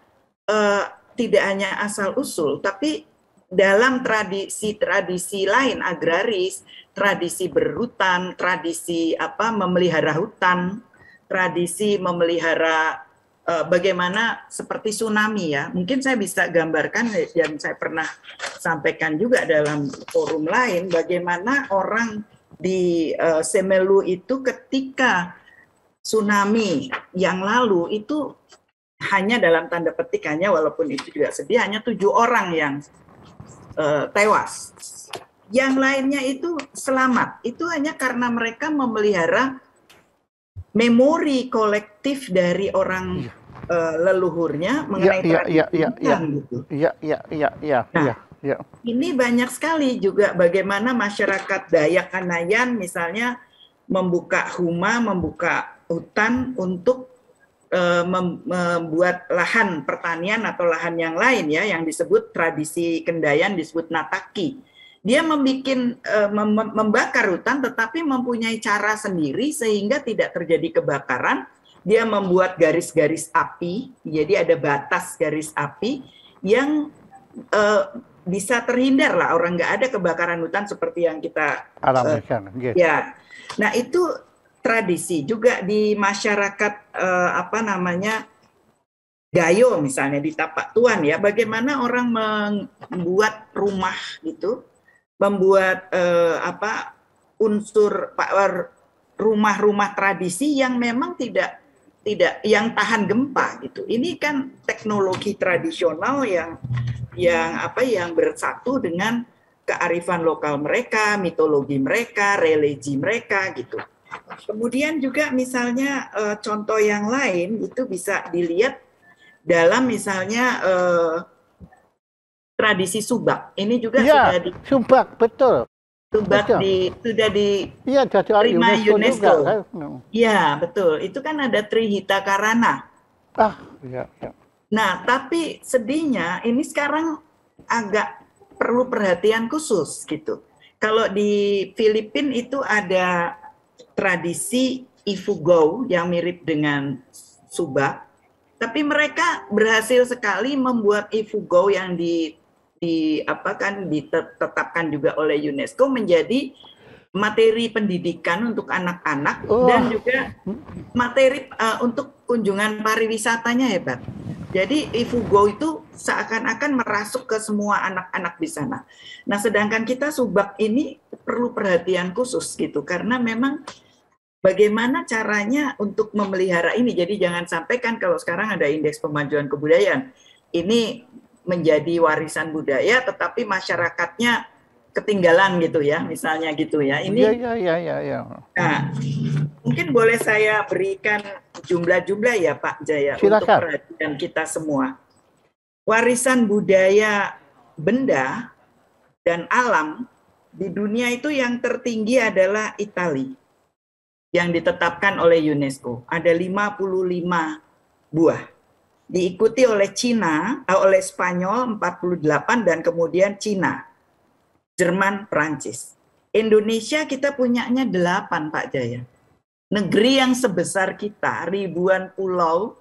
tidak hanya asal usul, tapi dalam tradisi-tradisi lain agraris, tradisi berhutan, tradisi memelihara hutan, tradisi memelihara bagaimana seperti tsunami ya. Mungkin saya bisa gambarkan yang saya pernah sampaikan juga dalam forum lain, bagaimana orang di Semelu itu ketika tsunami yang lalu itu hanya dalam tanda petik hanya walaupun itu juga sedih hanya 7 orang yang tewas. Yang lainnya itu selamat. Itu hanya karena mereka memelihara memori kolektif dari orang leluhurnya mengenai tradisi gitu. Nah, ini banyak sekali juga bagaimana masyarakat Dayak Kanayan misalnya membuka huma, membuka hutan untuk membuat lahan pertanian atau lahan yang lain ya, yang disebut tradisi Kendayan disebut nataki. Dia membakar hutan tetapi mempunyai cara sendiri sehingga tidak terjadi kebakaran. Dia membuat garis-garis api, jadi ada batas garis api yang bisa terhindar lah, orang nggak ada kebakaran hutan seperti yang kita alamikan. Ya, nah itu tradisi juga di masyarakat Gayo misalnya di Tapak Tuan ya, bagaimana orang membuat rumah gitu, membuat unsur rumah-rumah tradisi yang memang tidak yang tahan gempa gitu. Ini kan teknologi tradisional yang bersatu dengan kearifan lokal mereka, mitologi mereka, religi mereka gitu. Kemudian juga misalnya contoh yang lain itu bisa dilihat dalam misalnya tradisi subak. Ini juga sudah di subak, betul. Subak sudah diterima UNESCO. Iya, betul. Itu kan ada Trihita Karana. Nah, tapi sedihnya ini sekarang agak perlu perhatian khusus gitu. Kalau di Filipina itu ada tradisi Ifugao yang mirip dengan subak, tapi mereka berhasil sekali membuat Ifugao yang ditetapkan juga oleh UNESCO menjadi materi pendidikan untuk anak-anak dan juga materi untuk kunjungan pariwisatanya hebat. Jadi Ifugao itu seakan-akan merasuk ke semua anak-anak di sana. Nah, sedangkan kita subak ini perlu perhatian khusus gitu karena memang bagaimana caranya untuk memelihara ini. Jadi jangan sampai kan kalau sekarang ada indeks pemajuan kebudayaan, ini menjadi warisan budaya tetapi masyarakatnya ketinggalan gitu ya, misalnya gitu ya. Ini Nah, mungkin boleh saya berikan jumlah-jumlah ya Pak Jaya. Silakan. Untuk perhatian kita semua. Warisan budaya benda dan alam di dunia itu yang tertinggi adalah Italia yang ditetapkan oleh UNESCO. Ada 55 buah. Diikuti oleh Cina, oleh Spanyol 48 dan kemudian Cina, Jerman, Prancis. Indonesia kita punyanya 8, Pak Jaya. Negeri yang sebesar kita, ribuan pulau,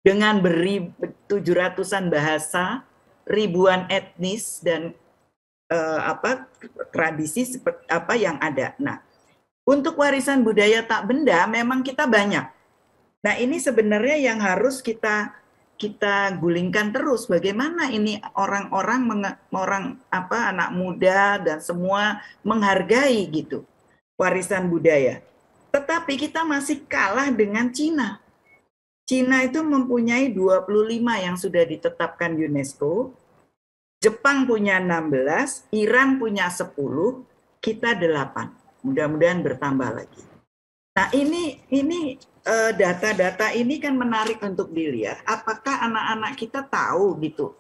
dengan 700-an bahasa, ribuan etnis, dan tradisi seperti apa yang ada. Nah, untuk warisan budaya tak benda memang kita banyak. Nah, ini sebenarnya yang harus kita gulingkan terus, bagaimana ini orang-orang anak muda dan semua menghargai gitu warisan budaya. Tetapi kita masih kalah dengan Cina. Cina itu mempunyai 25 yang sudah ditetapkan UNESCO, Jepang punya 16, Iran punya 10, kita 8. Mudah-mudahan bertambah lagi. Nah, ini data-data ini kan menarik untuk dilihat. Apakah anak-anak kita tahu gitu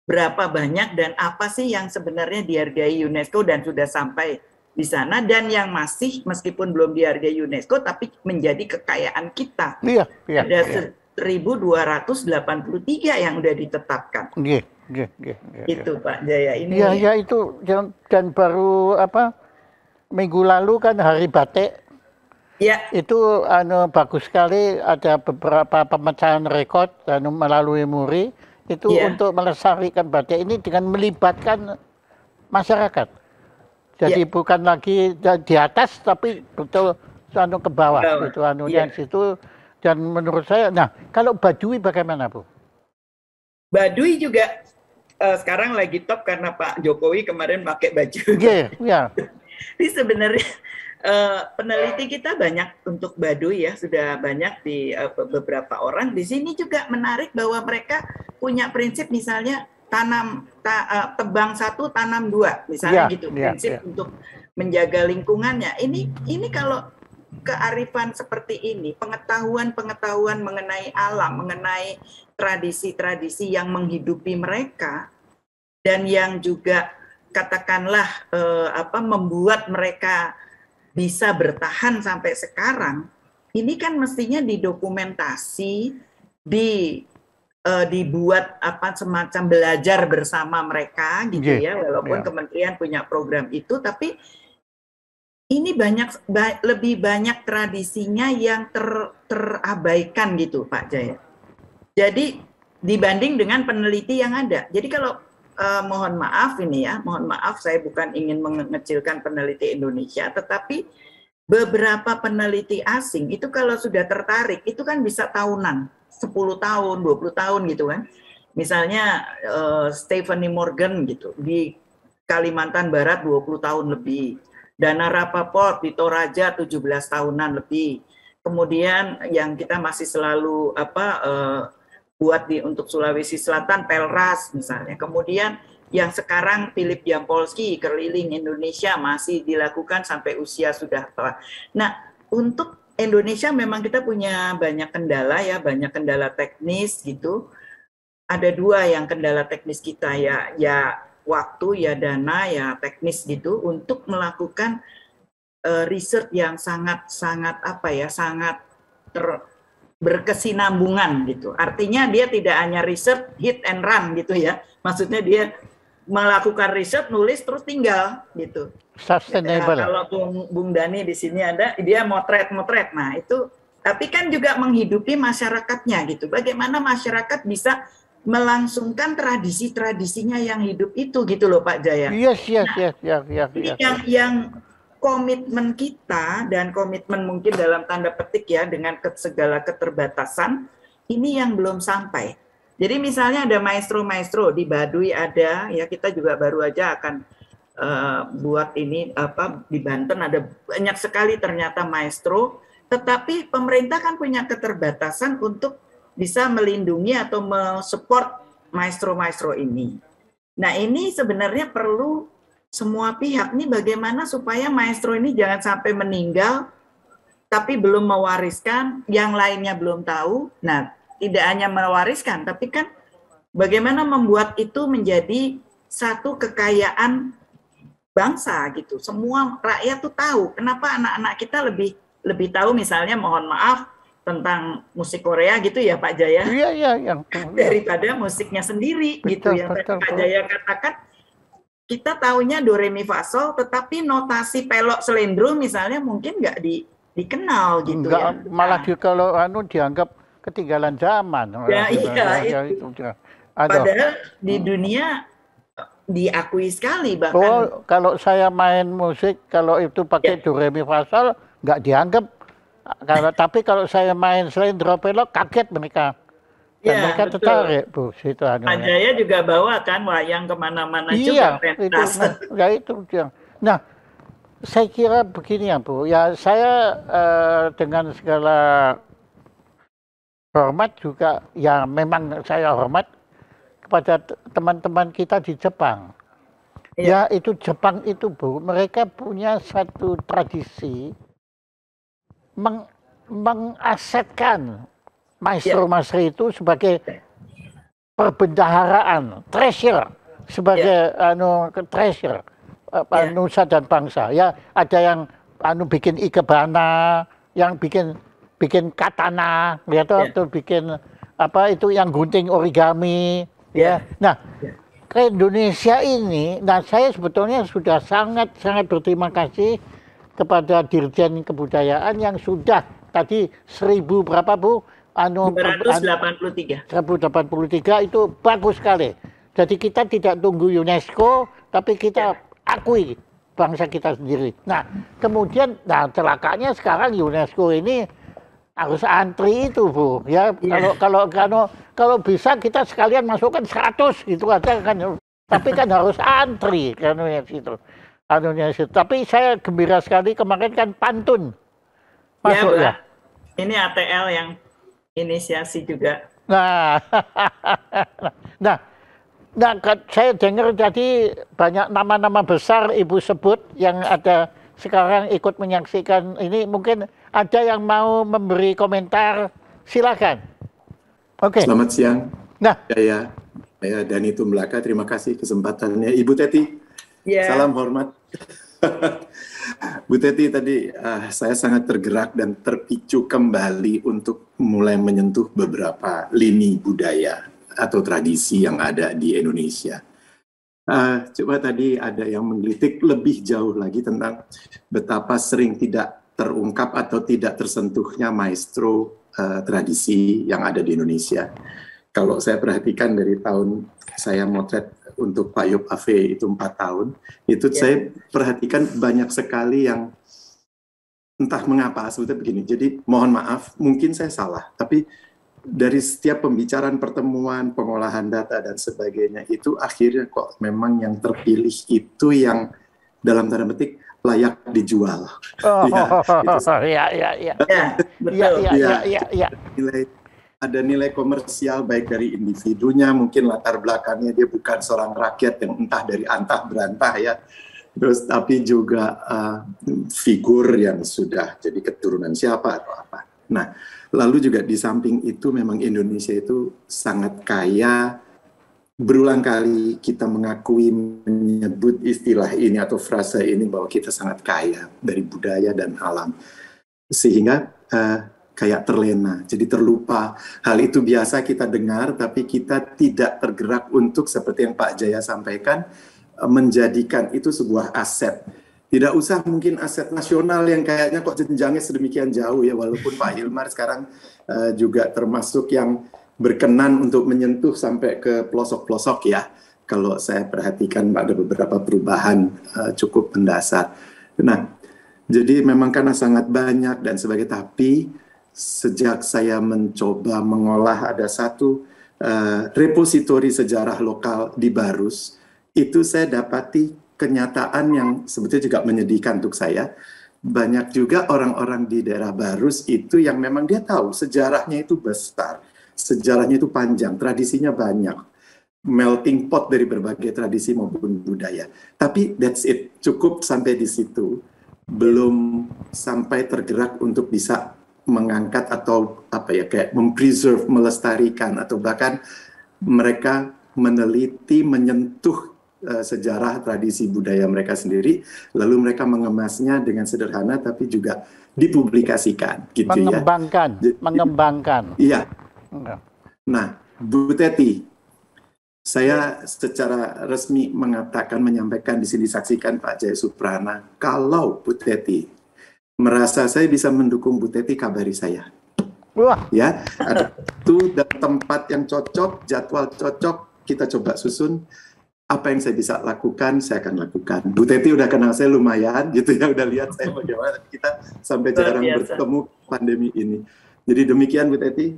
berapa banyak dan apa sih yang sebenarnya dihargai UNESCO dan sudah sampai di sana, dan yang masih meskipun belum dihargai UNESCO tapi menjadi kekayaan kita. Iya. Ada 1.283 yang sudah ditetapkan. Iya. Itu Pak Jaya ini. Iya itu, dan baru minggu lalu kan Hari Batik. Ya. Itu bagus sekali, ada beberapa pemecahan rekor melalui MURI itu untuk melestarikan batik ini dengan melibatkan masyarakat. Jadi bukan lagi di atas tapi betul ke bawah gitu yang situ. Dan menurut saya, nah kalau Baduy bagaimana, Bu? Baduy juga sekarang lagi top karena Pak Jokowi kemarin pakai baju. Iya. Jadi sebenarnya peneliti kita banyak untuk Baduy ya, sudah banyak di beberapa orang. Di sini juga menarik bahwa mereka punya prinsip, misalnya tebang 1 tanam 2 misalnya gitu, prinsip untuk menjaga lingkungannya. Ini kalau kearifan seperti ini, pengetahuan mengenai alam, mengenai tradisi-tradisi yang menghidupi mereka dan yang juga katakanlah membuat mereka bisa bertahan sampai sekarang, ini kan mestinya didokumentasi, dibuat semacam belajar bersama mereka gitu ya, walaupun kementerian punya program itu, tapi ini lebih banyak tradisinya yang terabaikan gitu Pak Jaya. Jadi dibanding dengan peneliti yang ada. Jadi kalau mohon maaf saya bukan ingin mengecilkan peneliti Indonesia, tetapi beberapa peneliti asing itu kalau sudah tertarik itu kan bisa tahunan, 10 tahun, 20 tahun gitu kan. Misalnya Stephanie Morgan gitu di Kalimantan Barat 20 tahun lebih. Dana Rapaport di Toraja 17 tahunan lebih. Kemudian yang kita masih selalu buat untuk Sulawesi Selatan Pelras misalnya. Kemudian yang sekarang Philip Jampolsky keliling Indonesia masih dilakukan sampai usia sudah tua. Nah, untuk Indonesia memang kita punya banyak kendala ya, banyak kendala teknis gitu. Ada 2 yang kendala teknis kita ya waktu, ya dana, ya teknis gitu untuk melakukan riset yang sangat berkesinambungan gitu. Artinya dia tidak hanya riset hit and run gitu ya. Maksudnya dia melakukan riset, nulis terus tinggal gitu. Sustainable. Kalau Bung Dani di sini ada, dia motret. Nah, itu tapi kan juga menghidupi masyarakatnya gitu. Bagaimana masyarakat bisa melangsungkan tradisi-tradisinya yang hidup itu gitu loh Pak Jaya. Yes. Yang komitmen kita dan komitmen mungkin dalam tanda petik ya dengan segala keterbatasan ini yang belum sampai. Jadi misalnya ada maestro-maestro di Baduy ada ya, kita juga baru aja akan buat ini di Banten ada banyak sekali ternyata maestro, tetapi pemerintah kan punya keterbatasan untuk bisa melindungi atau mensupport maestro-maestro ini. Nah, ini sebenarnya perlu semua pihak nih bagaimana supaya maestro ini jangan sampai meninggal tapi belum mewariskan, yang lainnya belum tahu. Nah, tidak hanya mewariskan tapi kan bagaimana membuat itu menjadi satu kekayaan bangsa gitu. Semua rakyat tuh tahu. Kenapa anak-anak kita lebih tahu misalnya mohon maaf tentang musik Korea gitu ya Pak Jaya. Iya. Daripada musiknya sendiri betul, gitu yang Pak Jaya katakan. kita taunya do re mi fa sol, tetapi notasi pelok selendro misalnya mungkin nggak dikenal gitu ya. Enggak, malah kalau dianggap ketinggalan zaman. Ya, iya itu. Padahal di dunia diakui sekali bahkan. Kalau saya main musik, kalau itu pakai do re mi fa sol nggak dianggap. Tapi kalau saya main selendro pelok, kaget mereka. Dan mereka tertarik, Bu. Situ Pak Jaya juga bawa kan wayang kemana-mana juga pentas. Itu. Nah, saya kira begini ya, Bu. Ya, saya dengan segala hormat juga, ya memang saya hormat kepada teman-teman kita di Jepang. Ya, itu Jepang itu, Bu. Mereka punya satu tradisi mengasetkan maestro-maestro itu sebagai perbendaharaan, treasure, sebagai treasure nusa dan bangsa. Ya, ada yang bikin ikebana, yang bikin katana, ya atau bikin apa itu yang gunting origami, ya. Nah, ke Indonesia ini, saya sebetulnya sudah sangat berterima kasih kepada Dirjen Kebudayaan yang sudah tadi 1000 berapa, Bu? 983. 1083 itu bagus sekali. Jadi kita tidak tunggu UNESCO, tapi kita akui bangsa kita sendiri. Nah, kemudian, celakanya sekarang UNESCO ini harus antri itu, Bu. Ya, kalau bisa kita sekalian masukkan 100 gitu aja kan. Tapi kan harus antri kan itu. Tapi saya gembira sekali kemarin kan pantun masuk ya. Ini ATL yang inisiasi juga. Nah, saya dengar jadi banyak nama-nama besar Ibu sebut yang ada sekarang ikut menyaksikan ini. Mungkin ada yang mau memberi komentar, silakan. Oke. Selamat siang. Saya Dani Tumblaka, terima kasih kesempatannya. Ibu Teti, salam hormat. Bu Teti, tadi saya sangat tergerak dan terpicu kembali untuk mulai menyentuh beberapa lini budaya atau tradisi yang ada di Indonesia. Coba tadi ada yang menggelitik lebih jauh lagi tentang betapa sering tidak terungkap atau tidak tersentuhnya maestro tradisi yang ada di Indonesia. Kalau saya perhatikan dari tahun saya motret untuk Pak Yop Ave itu 4 tahun, itu saya perhatikan banyak sekali yang entah mengapa sebetulnya begini. Jadi mohon maaf, mungkin saya salah, tapi dari setiap pembicaraan, pertemuan, pengolahan data dan sebagainya itu akhirnya kok memang yang terpilih itu yang dalam tanda petik layak dijual. Ada nilai komersial baik dari individunya, mungkin latar belakangnya dia bukan seorang rakyat yang entah dari antah berantah ya, terus tapi juga figur yang sudah jadi keturunan siapa atau apa. Nah, lalu juga di samping itu memang Indonesia itu sangat kaya. Berulang kali kita mengakui, menyebut istilah ini atau frase ini bahwa kita sangat kaya dari budaya dan alam, sehingga kayak terlena, jadi terlupa. Hal itu biasa kita dengar, tapi kita tidak tergerak untuk seperti yang Pak Jaya sampaikan, menjadikan itu sebuah aset. Tidak usah mungkin aset nasional yang kayaknya kok jenjangnya sedemikian jauh ya, walaupun Pak Hilmar sekarang juga termasuk yang berkenan untuk menyentuh sampai ke pelosok-pelosok ya. Kalau saya perhatikan ada beberapa perubahan cukup mendasar. Nah, jadi memang karena sangat banyak dan sebagainya, tapi sejak saya mencoba mengolah ada satu repositori sejarah lokal di Barus, itu saya dapati kenyataan yang sebetulnya juga menyedihkan untuk saya. Banyak juga orang-orang di daerah Barus itu yang memang dia tahu sejarahnya itu besar, sejarahnya itu panjang, tradisinya banyak, melting pot dari berbagai tradisi maupun budaya. Tapi that's it, cukup sampai di situ, belum sampai tergerak untuk bisa mengangkat atau apa ya, kayak mempreserve, melestarikan, atau bahkan mereka meneliti, menyentuh sejarah tradisi budaya mereka sendiri, lalu mereka mengemasnya dengan sederhana tapi juga dipublikasikan gitu mengembangkan. Iya. Nah, Bu Teti, Saya secara resmi menyampaikan di sini, disaksikan Pak Jaya Suprana, kalau Bu Teti merasa saya bisa mendukung Bu Teti, kabari saya. Wah, Ya, ada waktu dan tempat yang cocok, jadwal cocok, kita coba susun. Apa yang saya bisa lakukan, saya akan lakukan. Bu Teti udah kenal saya lumayan, gitu ya, udah lihat saya bagaimana kita sampai jarang bertemu pandemi ini. Jadi demikian Bu Teti,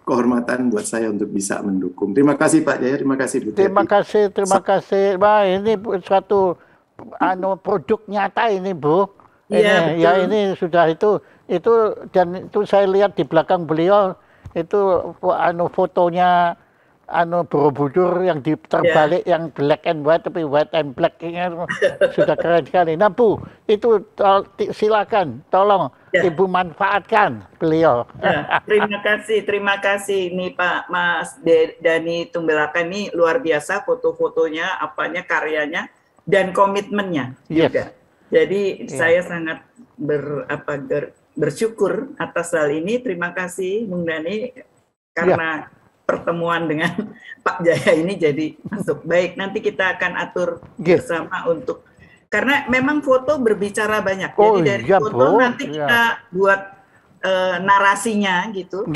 kehormatan buat saya untuk bisa mendukung. Terima kasih Pak Jaya, terima kasih Bu Teti. Terima kasih. Wah, ini suatu produk nyata ini Bu. Ini, ya ini sudah itu dan itu saya lihat di belakang beliau itu fotonya Borobudur yang terbalik, yang black and white, tapi white and black sudah keren sekali. Nah Bu, itu silakan, tolong Ibu manfaatkan beliau. Ya, terima kasih nih Pak Mas Dani Tumbelakan, ini luar biasa foto-fotonya, karyanya dan komitmennya juga. Jadi saya sangat bersyukur atas hal ini. Terima kasih Bung Dani karena pertemuan dengan Pak Jaya ini jadi masuk. Baik, nanti kita akan atur bersama untuk, karena memang foto berbicara banyak. Jadi dari foto nanti kita buat narasinya gitu.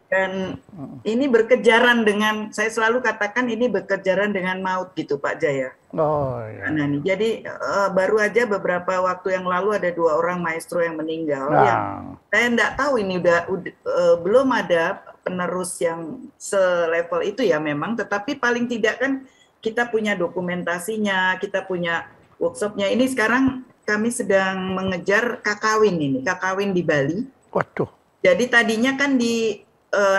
Dan ini berkejaran dengan, saya selalu katakan ini berkejaran dengan maut gitu Pak Jaya. Nah, jadi baru aja beberapa waktu yang lalu ada 2 orang maestro yang meninggal. Yang saya enggak tahu ini belum ada penerus yang selevel itu ya memang, tetapi paling tidak kan kita punya dokumentasinya, kita punya workshopnya. Ini sekarang kami sedang mengejar kakawin di Bali. Waduh. Jadi tadinya kan di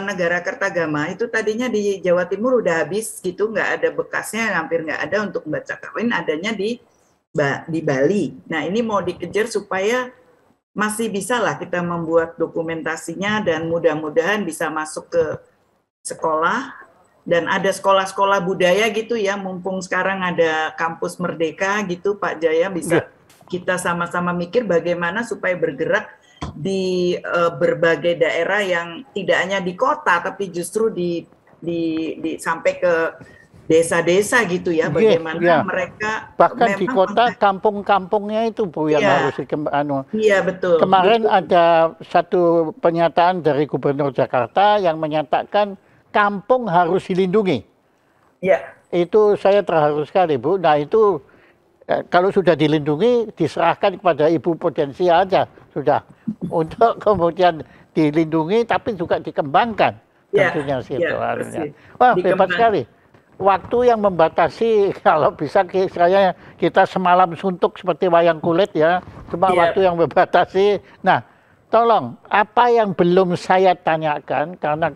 negara Kertagama itu tadinya di Jawa Timur udah habis gitu, nggak ada bekasnya, hampir nggak ada untuk membaca kakawin, adanya di Bali. Nah ini mau dikejar supaya masih bisa lah kita membuat dokumentasinya dan mudah-mudahan bisa masuk ke sekolah dan ada sekolah-sekolah budaya gitu ya, mumpung sekarang ada kampus Merdeka gitu Pak Jaya, bisa kita sama-sama mikir bagaimana supaya bergerak di berbagai daerah yang tidak hanya di kota tapi justru sampai ke desa-desa gitu ya, bagaimana mereka bahkan di kota kampung-kampungnya itu Bu yang harus betul. Kemarin ada satu pernyataan dari Gubernur Jakarta yang menyatakan kampung harus dilindungi. Itu saya terharu sekali Bu. Nah itu kalau sudah dilindungi diserahkan kepada Ibu Potensia aja sudah untuk kemudian dilindungi tapi juga dikembangkan tentunya situ. Wah hebat sekali. Waktu yang membatasi, kalau bisa kita semalam suntuk seperti wayang kulit ya, cuma waktu yang membatasi. Nah tolong apa yang belum saya tanyakan karena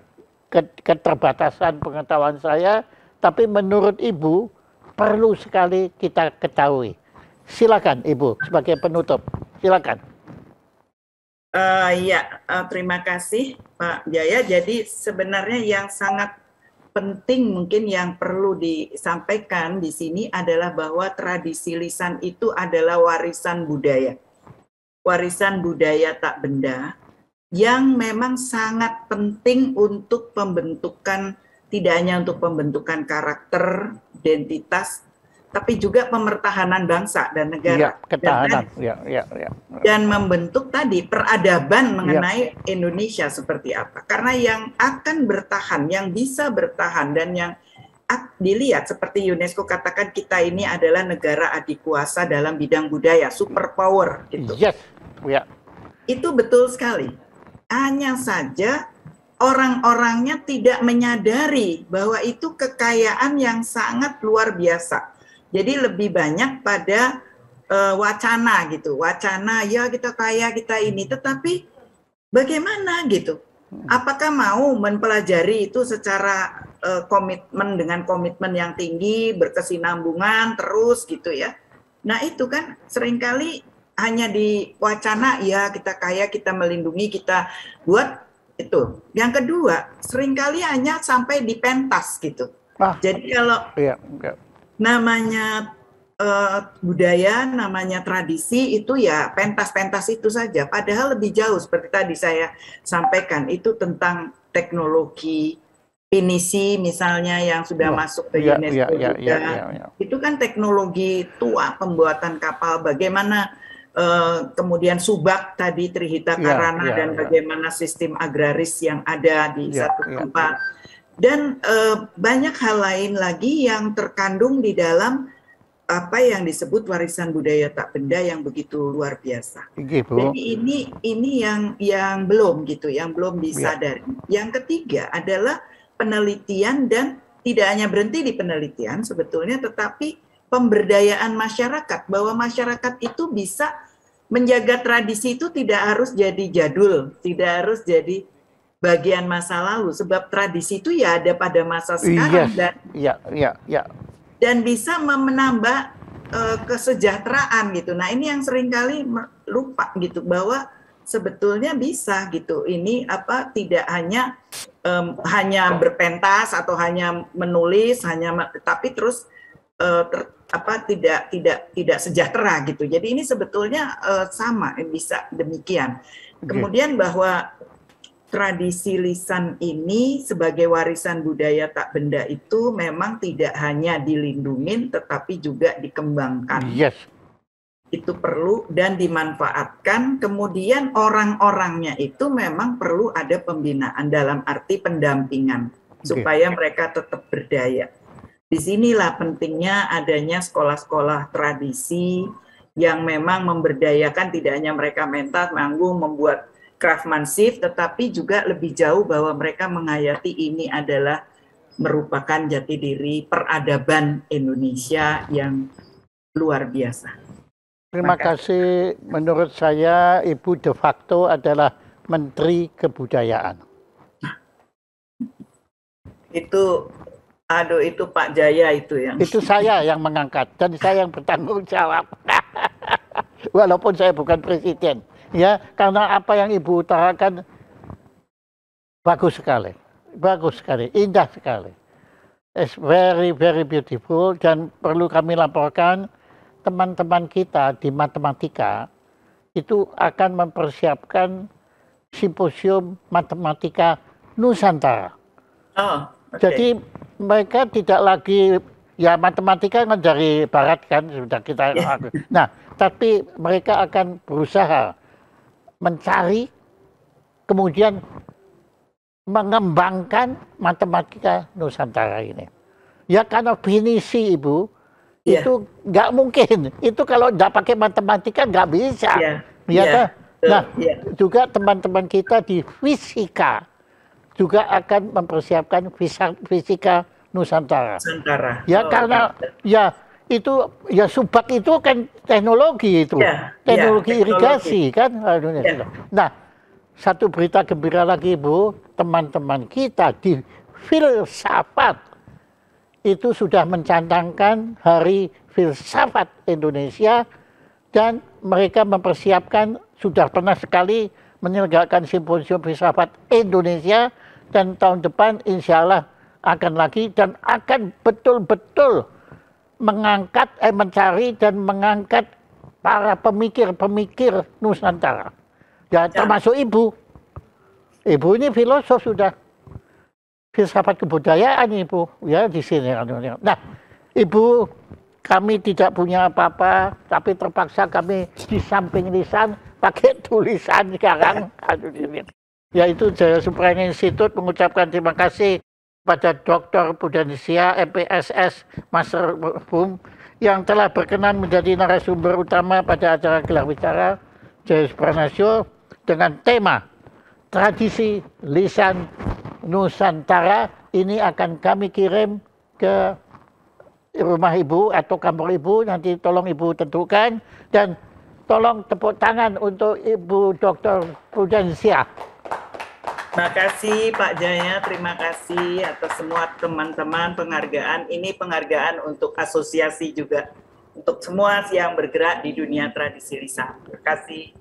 keterbatasan pengetahuan saya, tapi menurut Ibu perlu sekali kita ketahui. Silakan Ibu sebagai penutup. Silakan. Terima kasih Pak Jaya. Jadi sebenarnya yang sangat penting mungkin yang perlu disampaikan di sini adalah bahwa tradisi lisan itu adalah warisan budaya. Warisan budaya tak benda yang memang sangat penting untuk pembentukan, tidak hanya untuk pembentukan karakter, identitas, tapi juga pemertahanan bangsa dan negara. Dan membentuk tadi peradaban mengenai Indonesia seperti apa. Karena yang akan bertahan, yang bisa bertahan, dan yang dilihat seperti UNESCO katakan kita ini adalah negara adikuasa dalam bidang budaya, superpower gitu. Itu betul sekali. Hanya saja orang-orangnya tidak menyadari bahwa itu kekayaan yang sangat luar biasa. Jadi lebih banyak pada wacana gitu, wacana ya kita kaya, kita ini, tetapi bagaimana gitu? Apakah mau mempelajari itu secara komitmen dengan komitmen yang tinggi, berkesinambungan terus gitu ya? Nah itu kan seringkali hanya di wacana ya kita kaya, kita melindungi, kita buat itu. Yang kedua seringkali hanya sampai di pentas gitu. Jadi kalau namanya budaya, namanya tradisi itu ya pentas-pentas itu saja. Padahal lebih jauh seperti tadi saya sampaikan itu tentang teknologi, pinisi misalnya yang sudah masuk ke UNESCO juga. Itu kan teknologi tua pembuatan kapal, bagaimana kemudian subak tadi Trihita Karana dan bagaimana sistem agraris yang ada di satu tempat. Dan banyak hal lain lagi yang terkandung di dalam apa yang disebut warisan budaya tak benda yang begitu luar biasa. Jadi ini yang belum gitu, yang belum disadari. Yang ketiga adalah penelitian, dan tidak hanya berhenti di penelitian sebetulnya, tetapi pemberdayaan masyarakat, bahwa masyarakat itu bisa menjaga tradisi itu tidak harus jadi jadul, tidak harus jadi bagian masa lalu, sebab tradisi itu ya ada pada masa sekarang dan bisa menambah kesejahteraan gitu. Nah ini yang seringkali lupa gitu, bahwa sebetulnya bisa gitu. Ini apa, tidak hanya hanya berpentas atau hanya menulis, tapi terus tidak sejahtera gitu. Jadi ini sebetulnya sama, bisa demikian. Kemudian bahwa tradisi lisan ini sebagai warisan budaya tak benda itu memang tidak hanya dilindungi tetapi juga dikembangkan. Itu perlu dan dimanfaatkan. Kemudian orang-orangnya itu memang perlu ada pembinaan dalam arti pendampingan supaya mereka tetap berdaya. Disinilah pentingnya adanya sekolah-sekolah tradisi yang memang memberdayakan, tidak hanya mereka mentas, manggung, membuat craftsmanship, tetapi juga lebih jauh bahwa mereka menghayati ini adalah merupakan jati diri peradaban Indonesia yang luar biasa. Terima kasih. Menurut saya Ibu de facto adalah Menteri Kebudayaan. Itu Pak Jaya itu yang. Itu saya yang mengangkat dan saya yang bertanggung jawab. Walaupun saya bukan presiden. Ya, karena apa yang Ibu utarakan bagus sekali, indah sekali. It's very, very beautiful, dan perlu kami laporkan teman-teman kita di matematika itu akan mempersiapkan simposium matematika Nusantara. Jadi mereka tidak lagi, ya matematika kan dari barat kan, sudah kita nah, tapi mereka akan berusaha mencari, kemudian mengembangkan matematika Nusantara ini. Ya karena finisi Ibu, itu nggak mungkin. Itu kalau nggak pakai matematika nggak bisa. Nah, juga teman-teman kita di fisika juga akan mempersiapkan fisika Nusantara. Ya karena itu ya subak itu kan teknologi itu, teknologi irigasi kan. Nah, satu berita gembira lagi Ibu, teman-teman kita di filsafat itu sudah mencantangkan Hari Filsafat Indonesia, dan mereka mempersiapkan, sudah pernah sekali menyelenggarakan simposium filsafat Indonesia, dan tahun depan insya Allah akan lagi, dan akan betul-betul mengangkat, mencari dan mengangkat para pemikir-pemikir Nusantara. Ya termasuk Ibu. Ibu ini filosof sudah. Filsafat kebudayaan Ibu, ya di sini. Nah, Ibu, kami tidak punya apa-apa, tapi terpaksa kami di samping lisan pakai tulisan sekarang. Yaitu Jaya Suprana Institute mengucapkan terima kasih pada Dr. Prudensia MPSS Master Boom yang telah berkenan menjadi narasumber utama pada acara gelar bicara Jaya Suprana Show dengan tema Tradisi Lisan Nusantara. Ini akan kami kirim ke rumah Ibu atau kantor Ibu, nanti tolong Ibu tentukan, dan tolong tepuk tangan untuk Ibu Dr. Prudensia. Terima kasih Pak Jaya, terima kasih atas semua teman-teman penghargaan. Ini penghargaan untuk asosiasi juga, untuk semua yang bergerak di dunia tradisi lisan. Terima kasih.